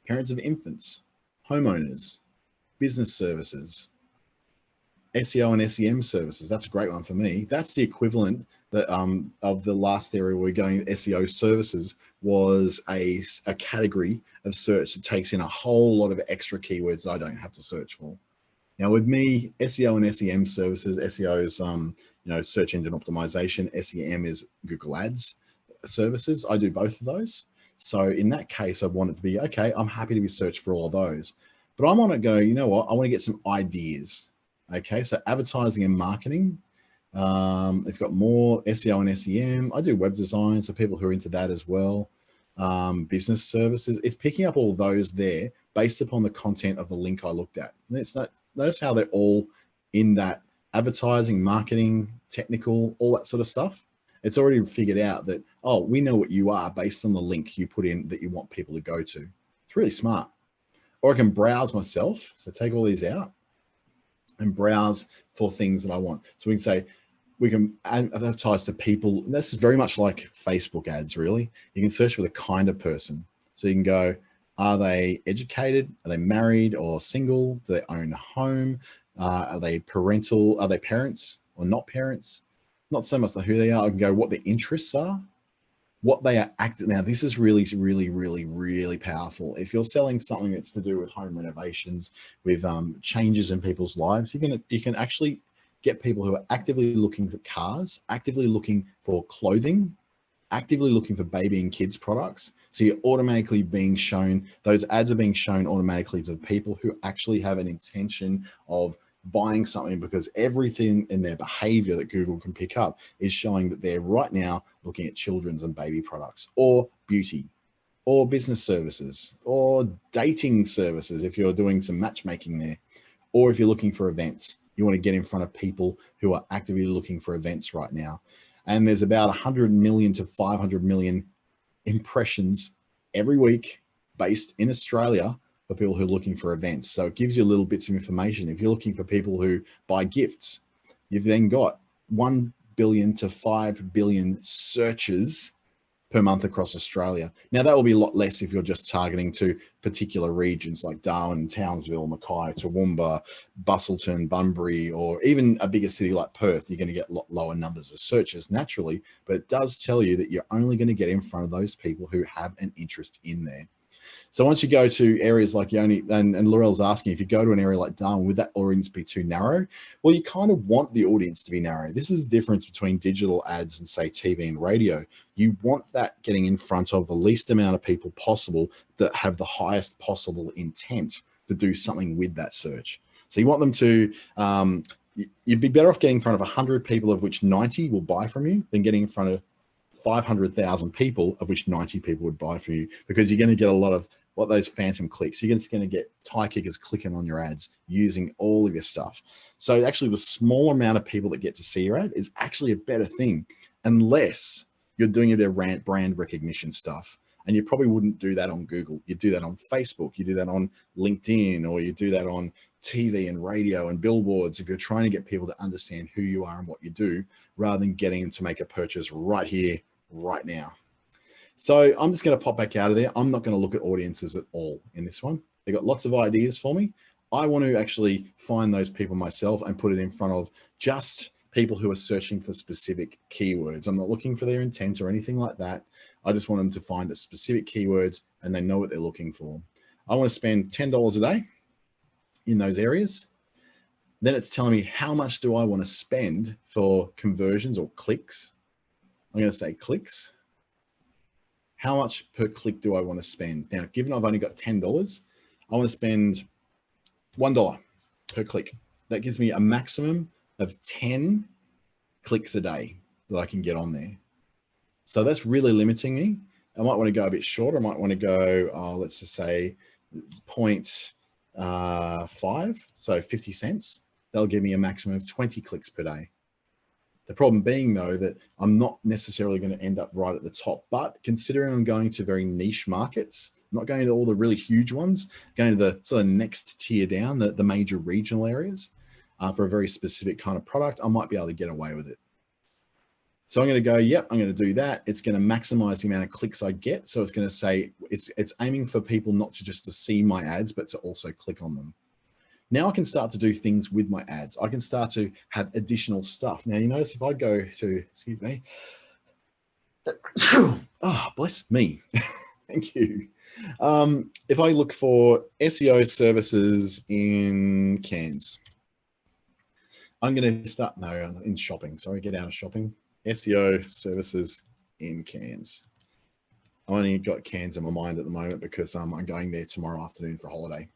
parents of infants, homeowners, business services, SEO and SEM services. That's a great one for me. That's the equivalent that, of the last area we're going, SEO services was a category of search that takes in a whole lot of extra keywords that I don't have to search for. Now with me, SEO and SEM services, SEO is search engine optimization, SEM is Google Ads services. I do both of those. So in that case, I want it to be, okay, I'm happy to be searched for all of those. But I want to go, you know what, I want to get some ideas. Okay, so advertising and marketing. It's got more SEO and SEM. I do web design, so people who are into that as well. Business services. It's picking up all those there based upon the content of the link I looked at. Notice how they're all in that advertising, marketing, technical, all that sort of stuff. It's already figured out that, oh, we know what you are based on the link you put in that you want people to go to. It's really smart. Or I can browse myself. So take all these out and browse for things that I want. So we can say, we can advertise to people. And this is very much like Facebook ads, really. You can search for the kind of person. So you can go, are they educated? Are they married or single? Do they own a home? Are they parental? Are they parents or not parents? Not so much who they are. I can go what their interests are, what they are acting. Now, this is really, really, really, really powerful. If you're selling something that's to do with home renovations, with changes in people's lives, you can actually get people who are actively looking for cars, actively looking for clothing, actively looking for baby and kids products. So you're automatically being shown, those ads are being shown automatically to the people who actually have an intention of buying something, because everything in their behavior that Google can pick up is showing that they're right now looking at children's and baby products or beauty or business services, or dating services if you're doing some matchmaking there, or if you're looking for events. You want to get in front of people who are actively looking for events right now. And there's about 100 million to 500 million impressions every week based in Australia for people who are looking for events. So it gives you little bits of information. If you're looking for people who buy gifts, you've then got 1 billion to 5 billion searches per month across Australia. Now that will be a lot less if you're just targeting to particular regions like Darwin, Townsville, Mackay, Toowoomba, Busselton, Bunbury, or even a bigger city like Perth. You're going to get a lot lower numbers of searches naturally, but it does tell you that you're only going to get in front of those people who have an interest in there. So once you go to areas like Yoni, and Laurel's asking, if you go to an area like Darwin, would that audience be too narrow? Well, you kind of want the audience to be narrow. This is the difference between digital ads and say TV and radio. You want that getting in front of the least amount of people possible that have the highest possible intent to do something with that search. So you want them to, you'd be better off getting in front of 100 people of which 90 will buy from you than getting in front of 500,000 people of which 90 people would buy from you, because you're going to get a lot of what those phantom clicks. You're just going to get tie kickers clicking on your ads using all of your stuff. So actually the smaller amount of people that get to see your ad is actually a better thing, unless you're doing it at brand recognition stuff. And you probably wouldn't do that on Google. You do that on Facebook, you do that on LinkedIn, or you do that on TV and radio and billboards if you're trying to get people to understand who you are and what you do, rather than getting them to make a purchase right here, right now. So I'm just going to pop back out of there. I'm not going to look at audiences at all in this one. They've got lots of ideas for me. I want to actually find those people myself and put it in front of just people who are searching for specific keywords. I'm not looking for their intent or anything like that. I just want them to find a specific keywords and they know what they're looking for. I want to spend $10 a day in those areas. Then it's telling me how much do I want to spend for conversions or clicks. I'm going to say clicks. How much per click do I want to spend? Now, given I've only got $10, I want to spend $1 per click. That gives me a maximum of 10 clicks a day that I can get on there. So that's really limiting me. I might want to go a bit shorter. I might want to go, let's just say 0.5, so 50 cents. That'll give me a maximum of 20 clicks per day. The problem being though, that I'm not necessarily going to end up right at the top, but considering I'm going to very niche markets, I'm not going to all the really huge ones, going to the sort of next tier down, the major regional areas for a very specific kind of product, I might be able to get away with it. So I'm going to go, yep, I'm going to do that. It's going to maximize the amount of clicks I get. So it's going to say, it's aiming for people not to just to see my ads, but to also click on them. Now I can start to do things with my ads. I can start to have additional stuff. Now you notice if I go to, excuse me, oh, bless me, thank you. If I look for SEO services in Cairns, I'm going to start, no, in shopping, sorry, get out of shopping. SEO services in Cairns. I only got Cairns in my mind at the moment because I'm going there tomorrow afternoon for a holiday.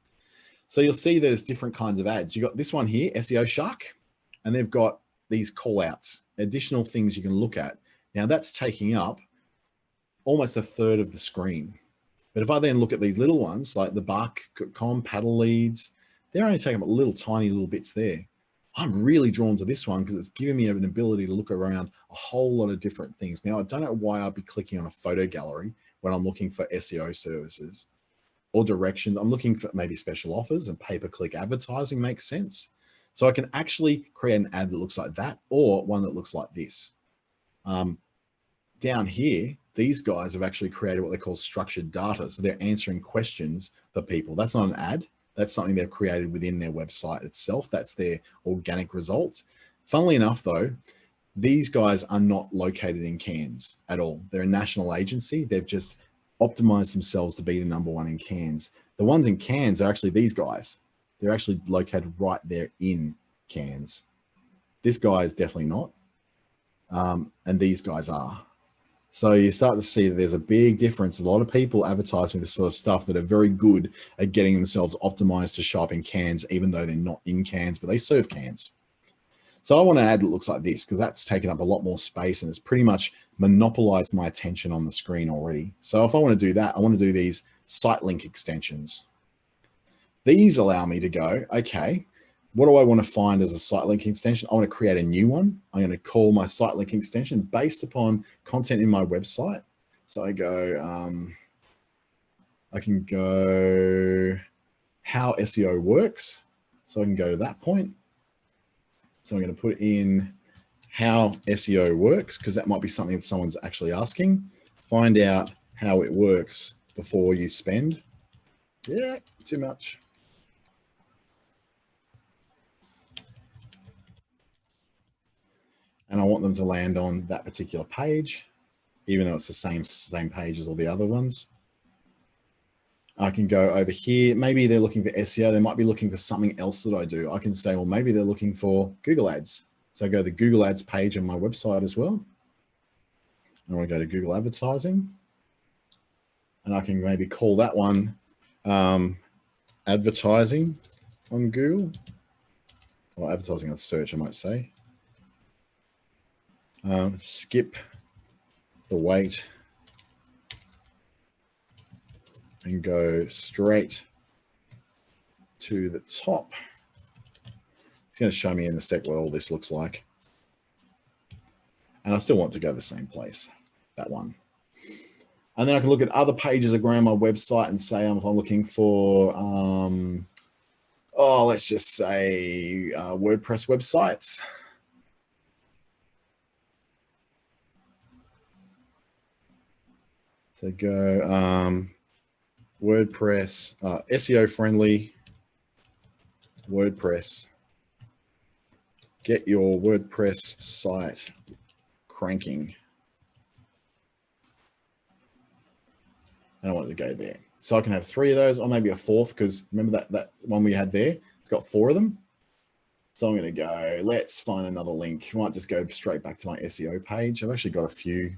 So you'll see there's different kinds of ads. You've got this one here, SEO Shark, and they've got these call outs, additional things you can look at. Now that's taking up almost a third of the screen. But if I then look at these little ones, like the Bark.com, paddle leads, they're only taking up little tiny little bits there. I'm really drawn to this one because it's giving me an ability to look around a whole lot of different things. Now, I don't know why I'd be clicking on a photo gallery when I'm looking for SEO services or directions. I'm looking for maybe special offers, and pay-per-click advertising makes sense. So I can actually create an ad that looks like that, or one that looks like this. Down here, these guys have actually created what they call structured data. So they're answering questions for people. That's not an ad. That's something they've created within their website itself. That's their organic result. Funnily enough, though, these guys are not located in Cairns at all. They're a national agency. They've just optimized themselves to be the #1 in Cairns. The ones in Cairns are actually these guys. They're actually located right there in Cairns. This guy is definitely not. And these guys are. So you start to see that there's a big difference. A lot of people advertising this sort of stuff that are very good at getting themselves optimized to shop in Cairns, even though they're not in Cairns, but they serve Cairns. So I want an ad that looks like this because that's taken up a lot more space and it's pretty much monopolized my attention on the screen already. So if I want to do that, I want to do these site link extensions. These allow me to go, okay, what do I want to find as a site link extension? I want to create a new one. I'm going to call my site link extension based upon content in my website. So I go, I can go how SEO works. So I can go to that point. So I'm going to put in how SEO works because that might be something that someone's actually asking. Find out how it works before you spend. Yeah, too much. And I want them to land on that particular page, even though it's the same page as all the other ones. I can go over here. Maybe they're looking for SEO. They might be looking for something else that I do. I can say, well, maybe they're looking for Google Ads. So I go to the Google Ads page on my website as well. And I go to Google Advertising. And I can maybe call that one Advertising on Google. Or Advertising on search, I might say. Skip the wait and go straight to the top. It's going to show me in a sec what all this looks like. And I still want to go to the same place, that one. And then I can look at other pages around my website and say, if I'm looking for, let's just say WordPress websites. So go WordPress, SEO friendly WordPress. Get your WordPress site cranking. And I want to go there. So I can have 3 of those or maybe a 4th because remember that one we had there? It's got 4 of them. So I'm going to go, let's find another link. I might just go straight back to my SEO page. I've actually got a few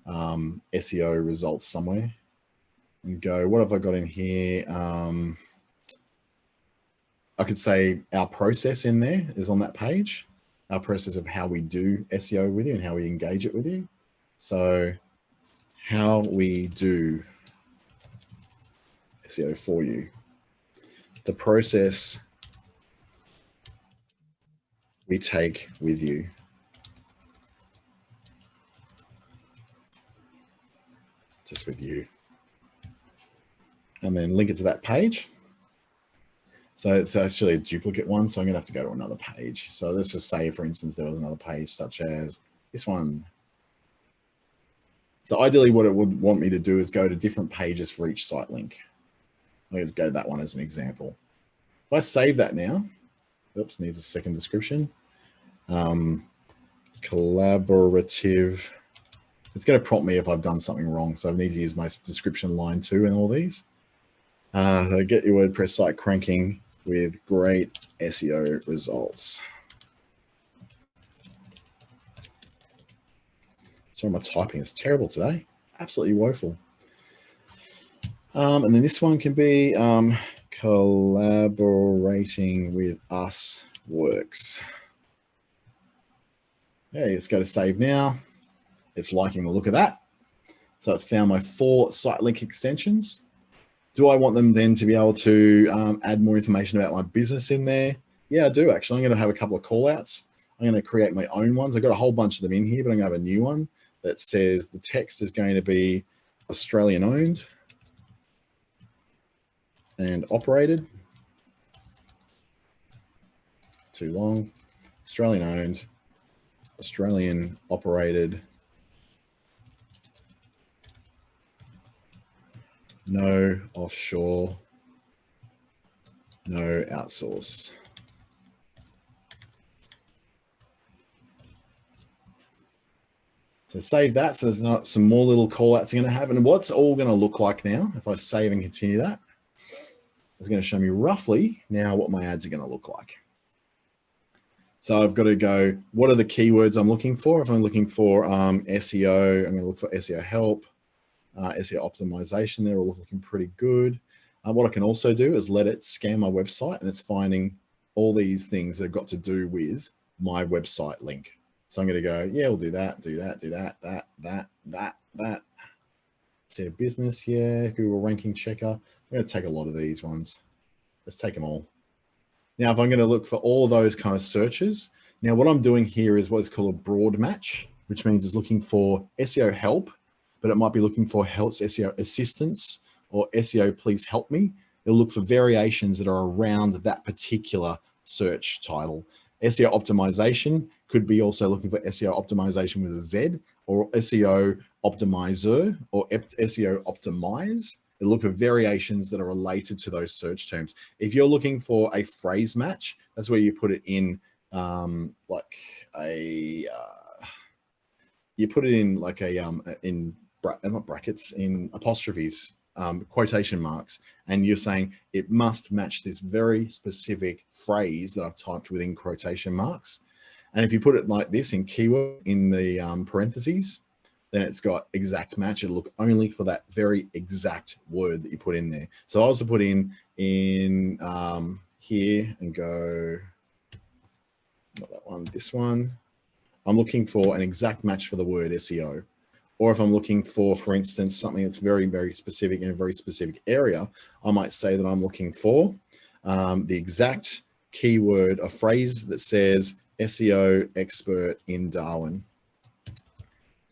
SEO results somewhere. And go, what have I got in here? I could say our process in there is on that page, our process of how we do SEO with you and how we engage it with you. So how we do SEO for you, the process we take with you. Just with you. And then link it to that page. So it's actually a duplicate one, so I'm going to have to go to another page. So let's just say, for instance, there was another page such as this one. So ideally what it would want me to do is go to different pages for each site link. I'm going to go to that one as an example. If I save that now, oops, needs a second description. Collaborative. It's going to prompt me if I've done something wrong. So I need to use my description line too in all these. Get your WordPress site cranking with great SEO results. Sorry, my typing is terrible today. Absolutely woeful. And then this one can be collaborating with us works. Okay, let's go to save now. It's liking the look of that. So it's found my 4 site link extensions. Do I want them then to be able to add more information about my business in there? Yeah, I do actually. I'm going to have a couple of call outs. I'm going to create my own ones. I've got a whole bunch of them in here, but I'm going to have a new one that says the text is going to be Australian owned and operated. Too long. Australian owned, Australian operated. No offshore, no outsource. So save that. So there's not some more little call outs you're going to have. And what's all going to look like now, if I save and continue that, it's going to show me roughly now what my ads are going to look like. So I've got to go, what are the keywords I'm looking for? If I'm looking for SEO, I'm going to look for SEO help. SEO optimization, they're all looking pretty good. What I can also do is let it scan my website and it's finding all these things that have got to do with my website link. So I'm going to go, yeah, we'll do that, that. See a business, yeah, Google ranking checker. I'm going to take a lot of these ones. Let's take them all. Now, if I'm going to look for all those kind of searches, now what I'm doing here is what's called a broad match, which means it's looking for SEO help, but it might be looking for help SEO assistance or SEO please help me. It'll look for variations that are around that particular search title. SEO optimization could be also looking for SEO optimization with a Z, or SEO optimizer, or SEO optimize. It'll look for variations that are related to those search terms. If you're looking for a phrase match, that's where you put it in like a, you put it in like a, not brackets, in apostrophes, quotation marks, and you're saying it must match this very specific phrase that I've typed within quotation marks. And if you put it like this in keyword in the parentheses, then it's got exact match. It'll look only for that very exact word that you put in there. So I also put in here and go, not that one, this one. I'm looking for an exact match for the word SEO. Or if I'm looking for instance, something that's very, very specific in a very specific area, I might say that I'm looking for the exact keyword, a phrase that says SEO expert in Darwin.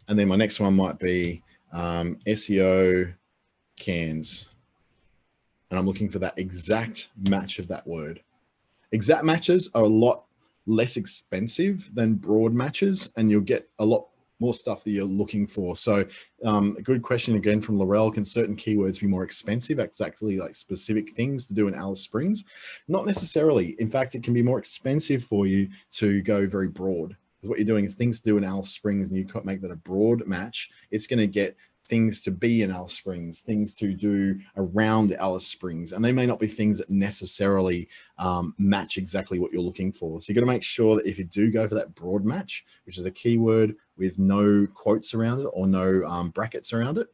And then my next one might be SEO cans. And I'm looking for that exact match of that word. Exact matches are a lot less expensive than broad matches, and you'll get a lot more stuff that you're looking for. So a good question again from Laurel, can certain keywords be more expensive, exactly like specific things to do in Alice Springs? Not necessarily. In fact, it can be more expensive for you to go very broad. What you're doing is things to do in Alice Springs, and you make that a broad match. It's going to get things to be in Alice Springs, things to do around Alice Springs, and they may not be things that necessarily match exactly what you're looking for. So you've got to make sure that if you do go for that broad match, which is a keyword with no quotes around it or no brackets around it,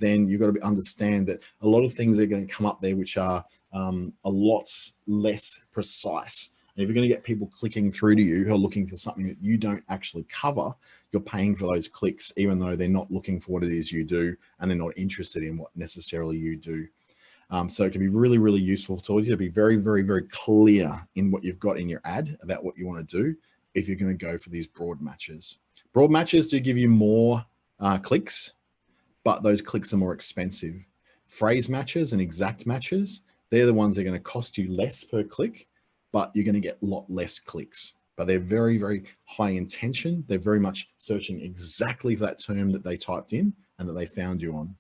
then you've got to understand that a lot of things are going to come up there which are a lot less precise. And if you're going to get people clicking through to you who are looking for something that you don't actually cover, you're paying for those clicks, even though they're not looking for what it is you do, and they're not interested in what necessarily you do. So it can be really, really useful to you to be very, very, very clear in what you've got in your ad about what you want to do if you're going to go for these broad matches. Broad matches do give you more clicks, but those clicks are more expensive. Phrase matches and exact matches, they're the ones that are going to cost you less per click, but you're going to get a lot less clicks. But they're very, very high intention. They're very much searching exactly for that term that they typed in and that they found you on.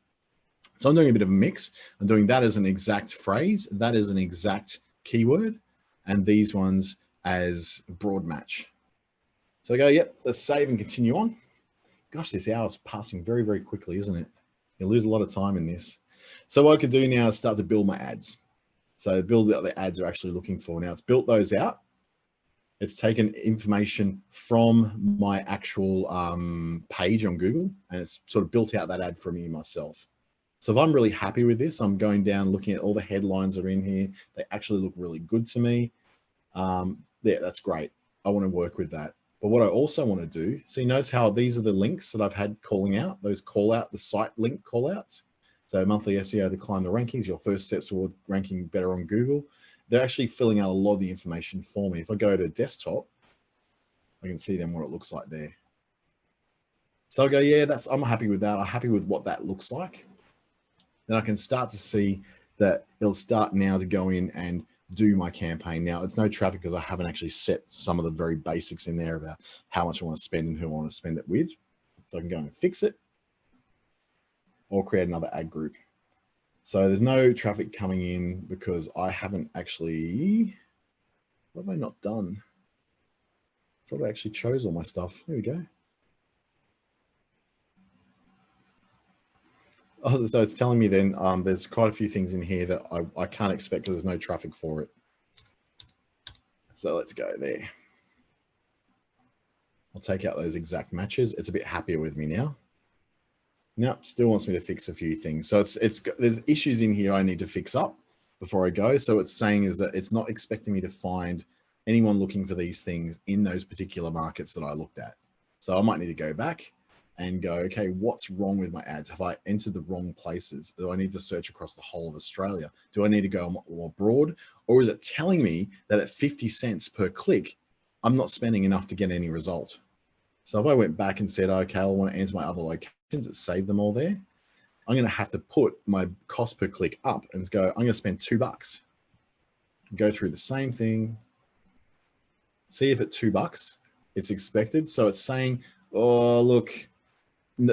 So I'm doing a bit of a mix. I'm doing that as an exact phrase, that is an exact keyword, and these ones as broad match. So I go, yep, let's save and continue on. Gosh, this hour's passing very, very quickly, isn't it? You lose a lot of time in this. So what I can do now is start to build my ads. So build what the ads are actually looking for. Now it's built those out. It's taken information from my actual page on Google, and it's sort of built out that ad for me myself. So if I'm really happy with this, I'm going down, looking at all the headlines that are in here. They actually look really good to me. Yeah, that's great. I want to work with that. But what I also want to do, so you notice how these are the links that I've had calling out, those call out, the site link call outs. So monthly SEO to climb the rankings, your first steps toward ranking better on Google. They're actually filling out a lot of the information for me. If I go to desktop, I can see then what it looks like there. So I go, yeah, I'm happy with that. I'm happy with what that looks like. Then I can start to see that it'll start now to go in and do my campaign. Now it's no traffic because I haven't actually set some of the very basics in there about how much I want to spend and who I want to spend it with. So I can go and fix it or create another ad group. So there's no traffic coming in because I haven't actually, what have I not done? I thought I actually chose all my stuff. There we go. Oh, so it's telling me then there's quite a few things in here that I can't expect because there's no traffic for it. So let's go there. I'll take out those exact matches. It's a bit happier with me now. Nope, still wants me to fix a few things. So there's issues in here I need to fix up before I go. So it's saying is that it's not expecting me to find anyone looking for these things in those particular markets that I looked at. So I might need to go back and go, okay, what's wrong with my ads? Have I entered the wrong places? Do I need to search across the whole of Australia? Do I need to go more broad? Or is it telling me that at 50 cents per click, I'm not spending enough to get any result? So if I went back and said, okay, I want to enter my other locations, it saved them all there. I'm going to have to put my cost per click up and go, I'm going to spend $2. Go through the same thing. See if at $2 it's expected. So it's saying, oh, look,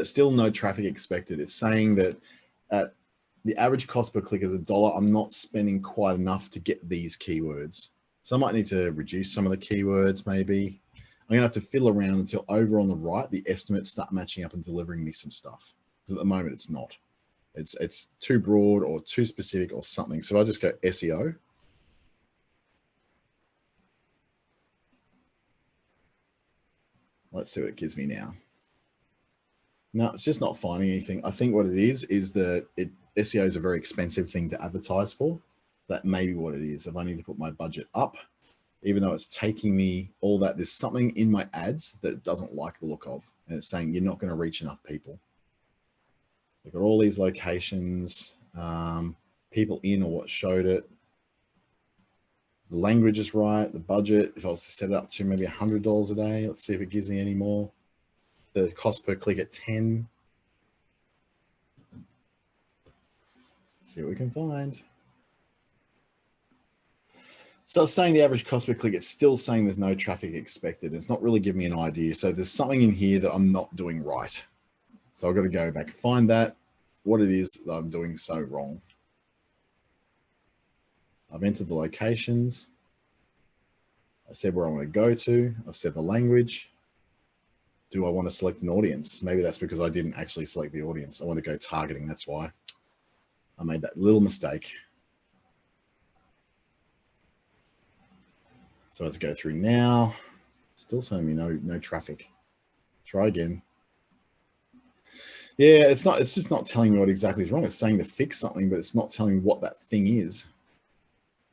still no traffic expected. It's saying that at the average cost per click is $1. I'm not spending quite enough to get these keywords. So I might need to reduce some of the keywords maybe. I'm gonna have to fiddle around until over on the right, the estimates start matching up and delivering me some stuff. Because at the moment it's not. It's too broad or too specific or something. So I'll just go SEO. Let's see what it gives me now. No, it's just not finding anything. I think what it is that SEO is a very expensive thing to advertise for. That may be what it is. If I need to put my budget up, even though it's taking me all that, there's something in my ads that it doesn't like the look of. And it's saying you're not going to reach enough people. We've got all these locations, people in or what showed it. The language is right, the budget, if I was to set it up to maybe $100 a day, let's see if it gives me any more. The cost per click at 10. Let's see what we can find. So it's saying the average cost per click, it's still saying there's no traffic expected. It's not really giving me an idea. So there's something in here that I'm not doing right. So I've got to go back and find that, what it is that I'm doing so wrong. I've entered the locations. I said where I want to go to. I've said the language. Do I want to select an audience? Maybe that's because I didn't actually select the audience. I want to go targeting. That's why I made that little mistake. So let's go through now. Still saying me no traffic. Try again. Yeah, it's just not telling me what exactly is wrong. It's saying to fix something, but it's not telling me what that thing is.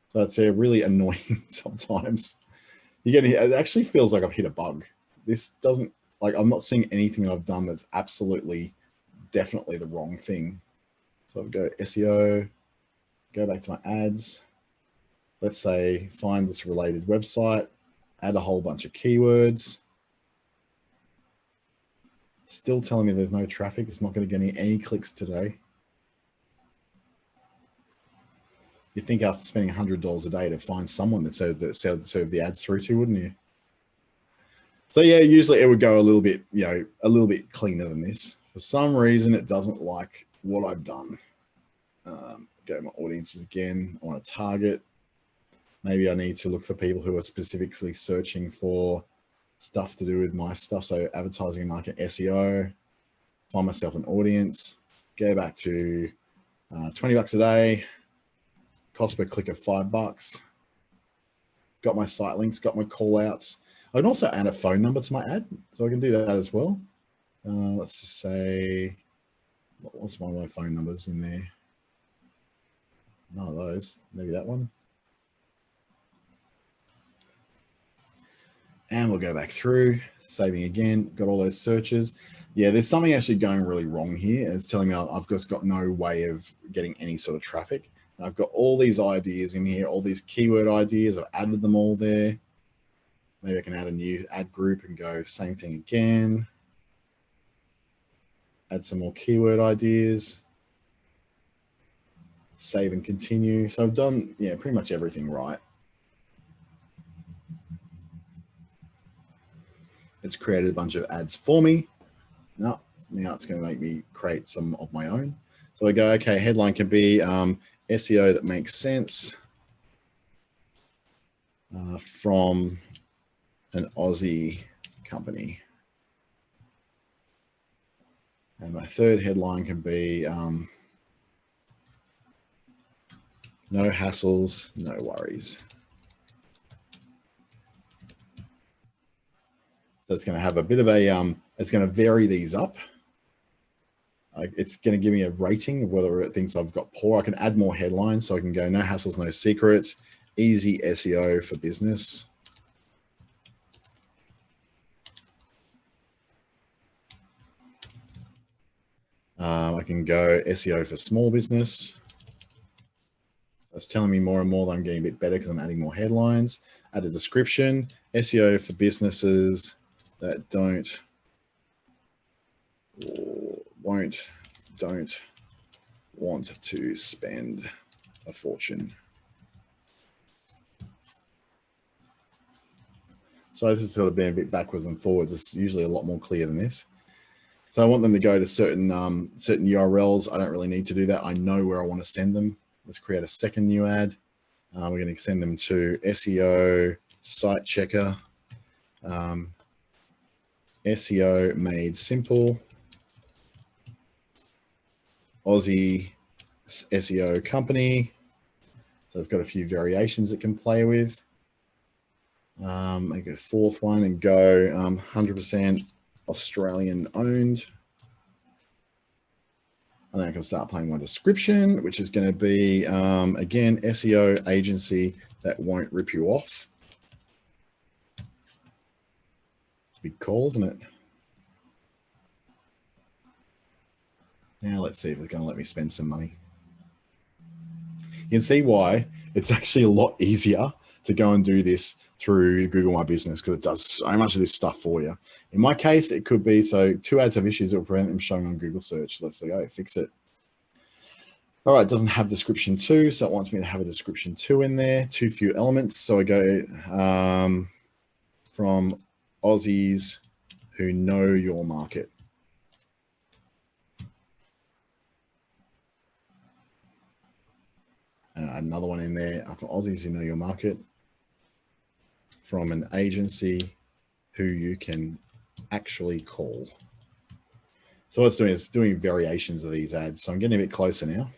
So it's really annoying sometimes. It actually feels like I've hit a bug. This doesn't, like, I'm not seeing anything I've done that's absolutely, definitely the wrong thing. So I'll go SEO, go back to my ads. Let's say find this related website, add a whole bunch of keywords. Still telling me there's no traffic. It's not going to get any clicks today. You think after spending $100 a day to find someone that serve the ads through to, wouldn't you? So yeah, usually it would go a little bit, a little bit cleaner than this. For some reason, it doesn't like what I've done. Go to my audiences again. I want to target. Maybe I need to look for people who are specifically searching for stuff to do with my stuff. So advertising, market, SEO, find myself an audience, go back to $20 a day, cost per click of $5. Got my site links, got my call outs. I can also add a phone number to my ad. So I can do that as well. Let's just say, what's one of my phone numbers in there? None of those, maybe that one. And we'll go back through, saving again, got all those searches. Yeah, there's something actually going really wrong here. It's telling me I've just got no way of getting any sort of traffic. And I've got all these ideas in here, all these keyword ideas. I've added them all there. Maybe I can add a new ad group and go same thing again. Add some more keyword ideas. Save and continue. So I've done, pretty much everything right. It's created a bunch of ads for me. Now it's going to make me create some of my own. So I go, okay, headline can be SEO that makes sense from an Aussie company. And my third headline can be no hassles, no worries. So it's going to have a bit of a, it's going to vary these up. It's going to give me a rating of whether it thinks I've got poor. I can add more headlines. So I can go no hassles, no secrets, easy SEO for business. I can go SEO for small business. That's telling me more and more that I'm getting a bit better because I'm adding more headlines. Add a description, SEO for businesses that don't want to spend a fortune. So this is sort of being a bit backwards and forwards. It's usually a lot more clear than this. So I want them to go to certain URLs. I don't really need to do that. I know where I want to send them. Let's create a second new ad. We're going to send them to SEO site checker, SEO made simple, Aussie SEO company. So it's got a few variations it can play with. Make a fourth one and go 100% Australian owned. And then I can start playing my description, which is going to be, again, SEO agency that won't rip you off. It's a big call, isn't it? Now let's see if it's going to let me spend some money. You can see why it's actually a lot easier to go and do this through Google My Business because it does so much of this stuff for you. In my case, it could be, so 2 ads have issues that will prevent them showing on Google search. Let's go fix it. All right, it doesn't have description 2, so it wants me to have a description 2 in there, too few elements. So I go from Aussies who know your market. Another one in there for Aussies who know your market from an agency who you can actually call. So what it's doing is doing variations of these ads. So I'm getting a bit closer now.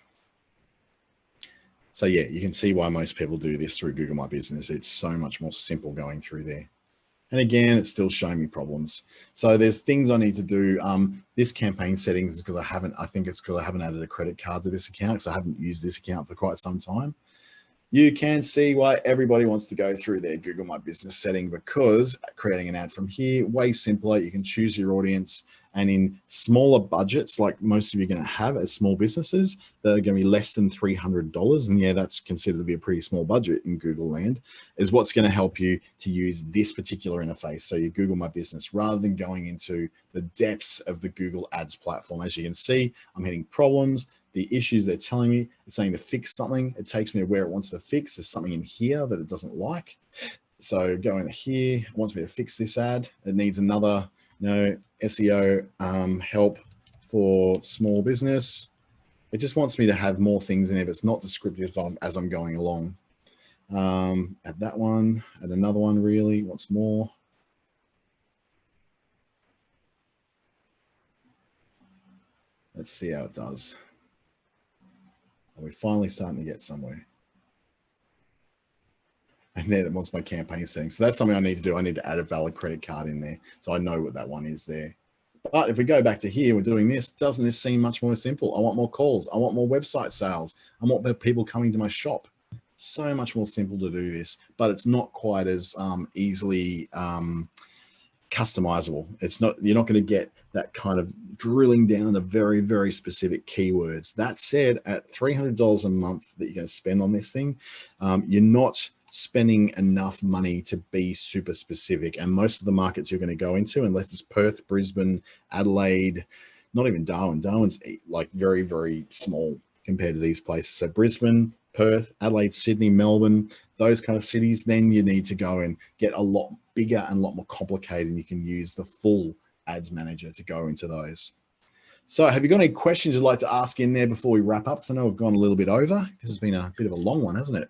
So yeah, you can see why most people do this through Google My Business. It's so much more simple going through there. And again, it's still showing me problems. So there's things I need to do. This campaign settings is because I think it's because I haven't added a credit card to this account because I haven't used this account for quite some time. You can see why everybody wants to go through their Google My Business setting because creating an ad from here, way simpler. You can choose your audience, and in smaller budgets, like most of you are going to have as small businesses, they're going to be less than $300. And yeah, that's considered to be a pretty small budget in Google land, is what's going to help you to use this particular interface. So you Google My Business rather than going into the depths of the Google Ads platform. As you can see, I'm hitting problems. The issues they're telling me, it's saying to fix something. It takes me to where it wants to fix. There's something in here that it doesn't like. So go in here, it wants me to fix this ad. It needs another, SEO help for small business. It just wants me to have more things in there, but it's not descriptive as I'm going along. Add that one, add another one really, what's more? Let's see how it does. Are we finally starting to get somewhere? And then it wants my campaign settings. So that's something I need to do. I need to add a valid credit card in there. So I know what that one is there. But if we go back to here, we're doing this. Doesn't this seem much more simple? I want more calls. I want more website sales. I want people coming to my shop. So much more simple to do this, but it's not quite as easily customizable. It's not, you're not going to get that kind of drilling down the very, very specific keywords. That said, at $300 a month that you're going to spend on this thing, you're not spending enough money to be super specific. And most of the markets you're going to go into, unless it's Perth, Brisbane, Adelaide, not even Darwin. Darwin's like very, very small compared to these places. So Brisbane, Perth, Adelaide, Sydney, Melbourne, those kind of cities, then you need to go and get a lot bigger and a lot more complicated, and you can use the full ads manager to go into those. So have you got any questions you'd like to ask in there before we wrap up? Because I know we've gone a little bit over. This has been a bit of a long one, hasn't it?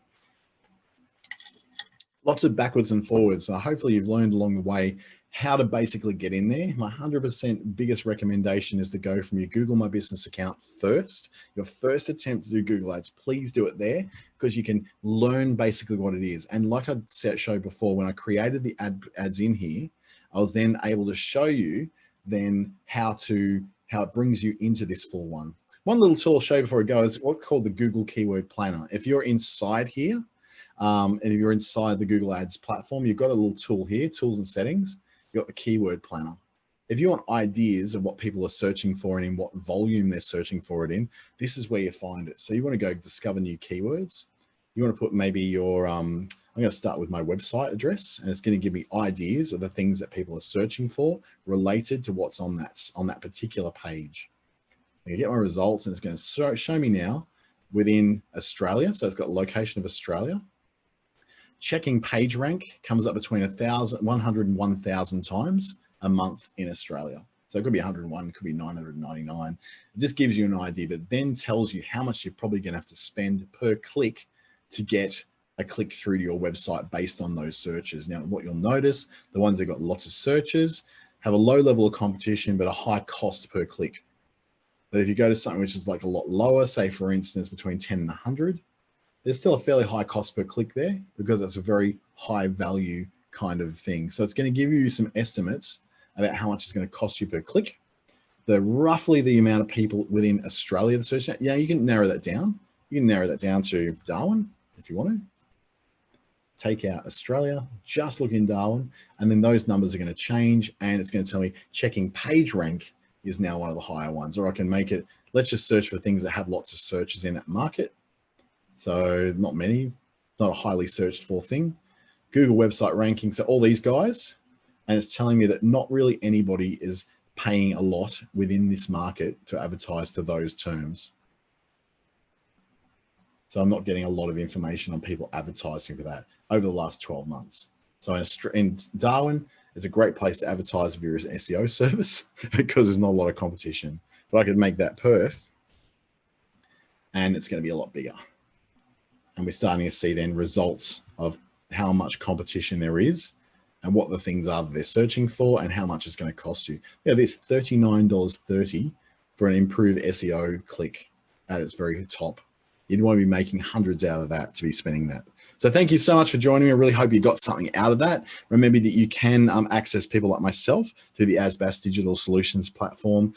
Lots of backwards and forwards. So hopefully you've learned along the way how to basically get in there. My 100% biggest recommendation is to go from your Google My Business account first. Your first attempt to do Google Ads, please do it there because you can learn basically what it is. And like I showed before, when I created the ads in here, I was then able to show you then how it brings you into this full one. One little tool I'll show you before I go is what's called the Google Keyword Planner. If you're inside here, and if you're inside the Google Ads platform, you've got a little tool here, tools and settings. You've got the keyword planner. If you want ideas of what people are searching for and in what volume they're searching for it in, this is where you find it. So you want to go discover new keywords. You want to put maybe your, I'm going to start with my website address, and it's going to give me ideas of the things that people are searching for related to what's on that particular page. You get my results, and it's going to show me now within Australia. So it's got location of Australia. Checking page rank comes up between 100 and 1,000 times a month in Australia. So it could be 101, it could be 999. It just gives you an idea, but then tells you how much you're probably going to have to spend per click to get a click through to your website based on those searches. Now, what you'll notice, the ones that got lots of searches have a low level of competition, but a high cost per click. But if you go to something which is like a lot lower, say for instance, between 10 and 100, there's still a fairly high cost per click there because that's a very high value kind of thing. So it's going to give you some estimates about how much it's going to cost you per click. Roughly the amount of people within Australia that search that. Yeah, you can narrow that down. You can narrow that down to Darwin if you want to. Take out Australia, just look in Darwin, and then those numbers are going to change, and it's going to tell me checking page rank is now one of the higher ones. Or I can make it, let's just search for things that have lots of searches in that market. So not many, it's not a highly searched for thing. Google website ranking, so all these guys, and it's telling me that not really anybody is paying a lot within this market to advertise to those terms. So I'm not getting a lot of information on people advertising for that over the last 12 months. So in Darwin, it's a great place to advertise if you're an SEO service because there's not a lot of competition. But I could make that Perth, and it's going to be a lot bigger. And we're starting to see then results of how much competition there is and what the things are that they're searching for and how much it's going to cost you. Yeah, there's $39.30 for an improved SEO click at its very top. You'd want to be making hundreds out of that to be spending that. So thank you so much for joining me. I really hope you got something out of that. Remember that you can access people like myself through the ASBAS Digital Solutions platform.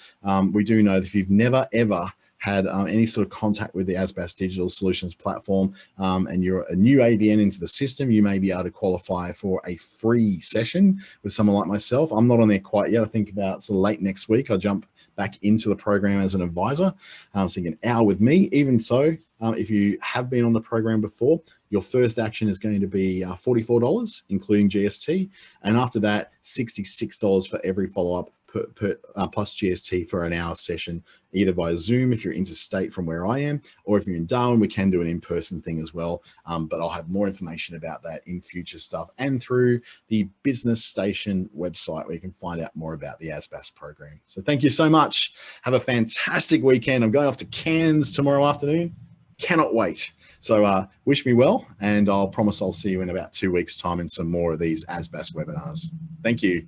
We do know that if you've never, ever had any sort of contact with the ASBAS Digital Solutions platform and you're a new ABN into the system, you may be able to qualify for a free session with someone like myself. I'm not on there quite yet. I think about sort of late next week, I'll jump back into the program as an advisor. So you get an hour with me. Even so, if you have been on the program before, your first action is going to be $44, including GST. And after that, $66 for every follow-up plus GST for an hour session, either via Zoom if you're interstate from where I am, or if you're in Darwin, we can do an in-person thing as well. But I'll have more information about that in future stuff and through the Business Station website where you can find out more about the ASBAS program. So thank you so much. Have a fantastic weekend. I'm going off to Cairns tomorrow afternoon. Cannot wait. So wish me well, and I'll promise I'll see you in about 2 weeks' time in some more of these ASBAS webinars. Thank you.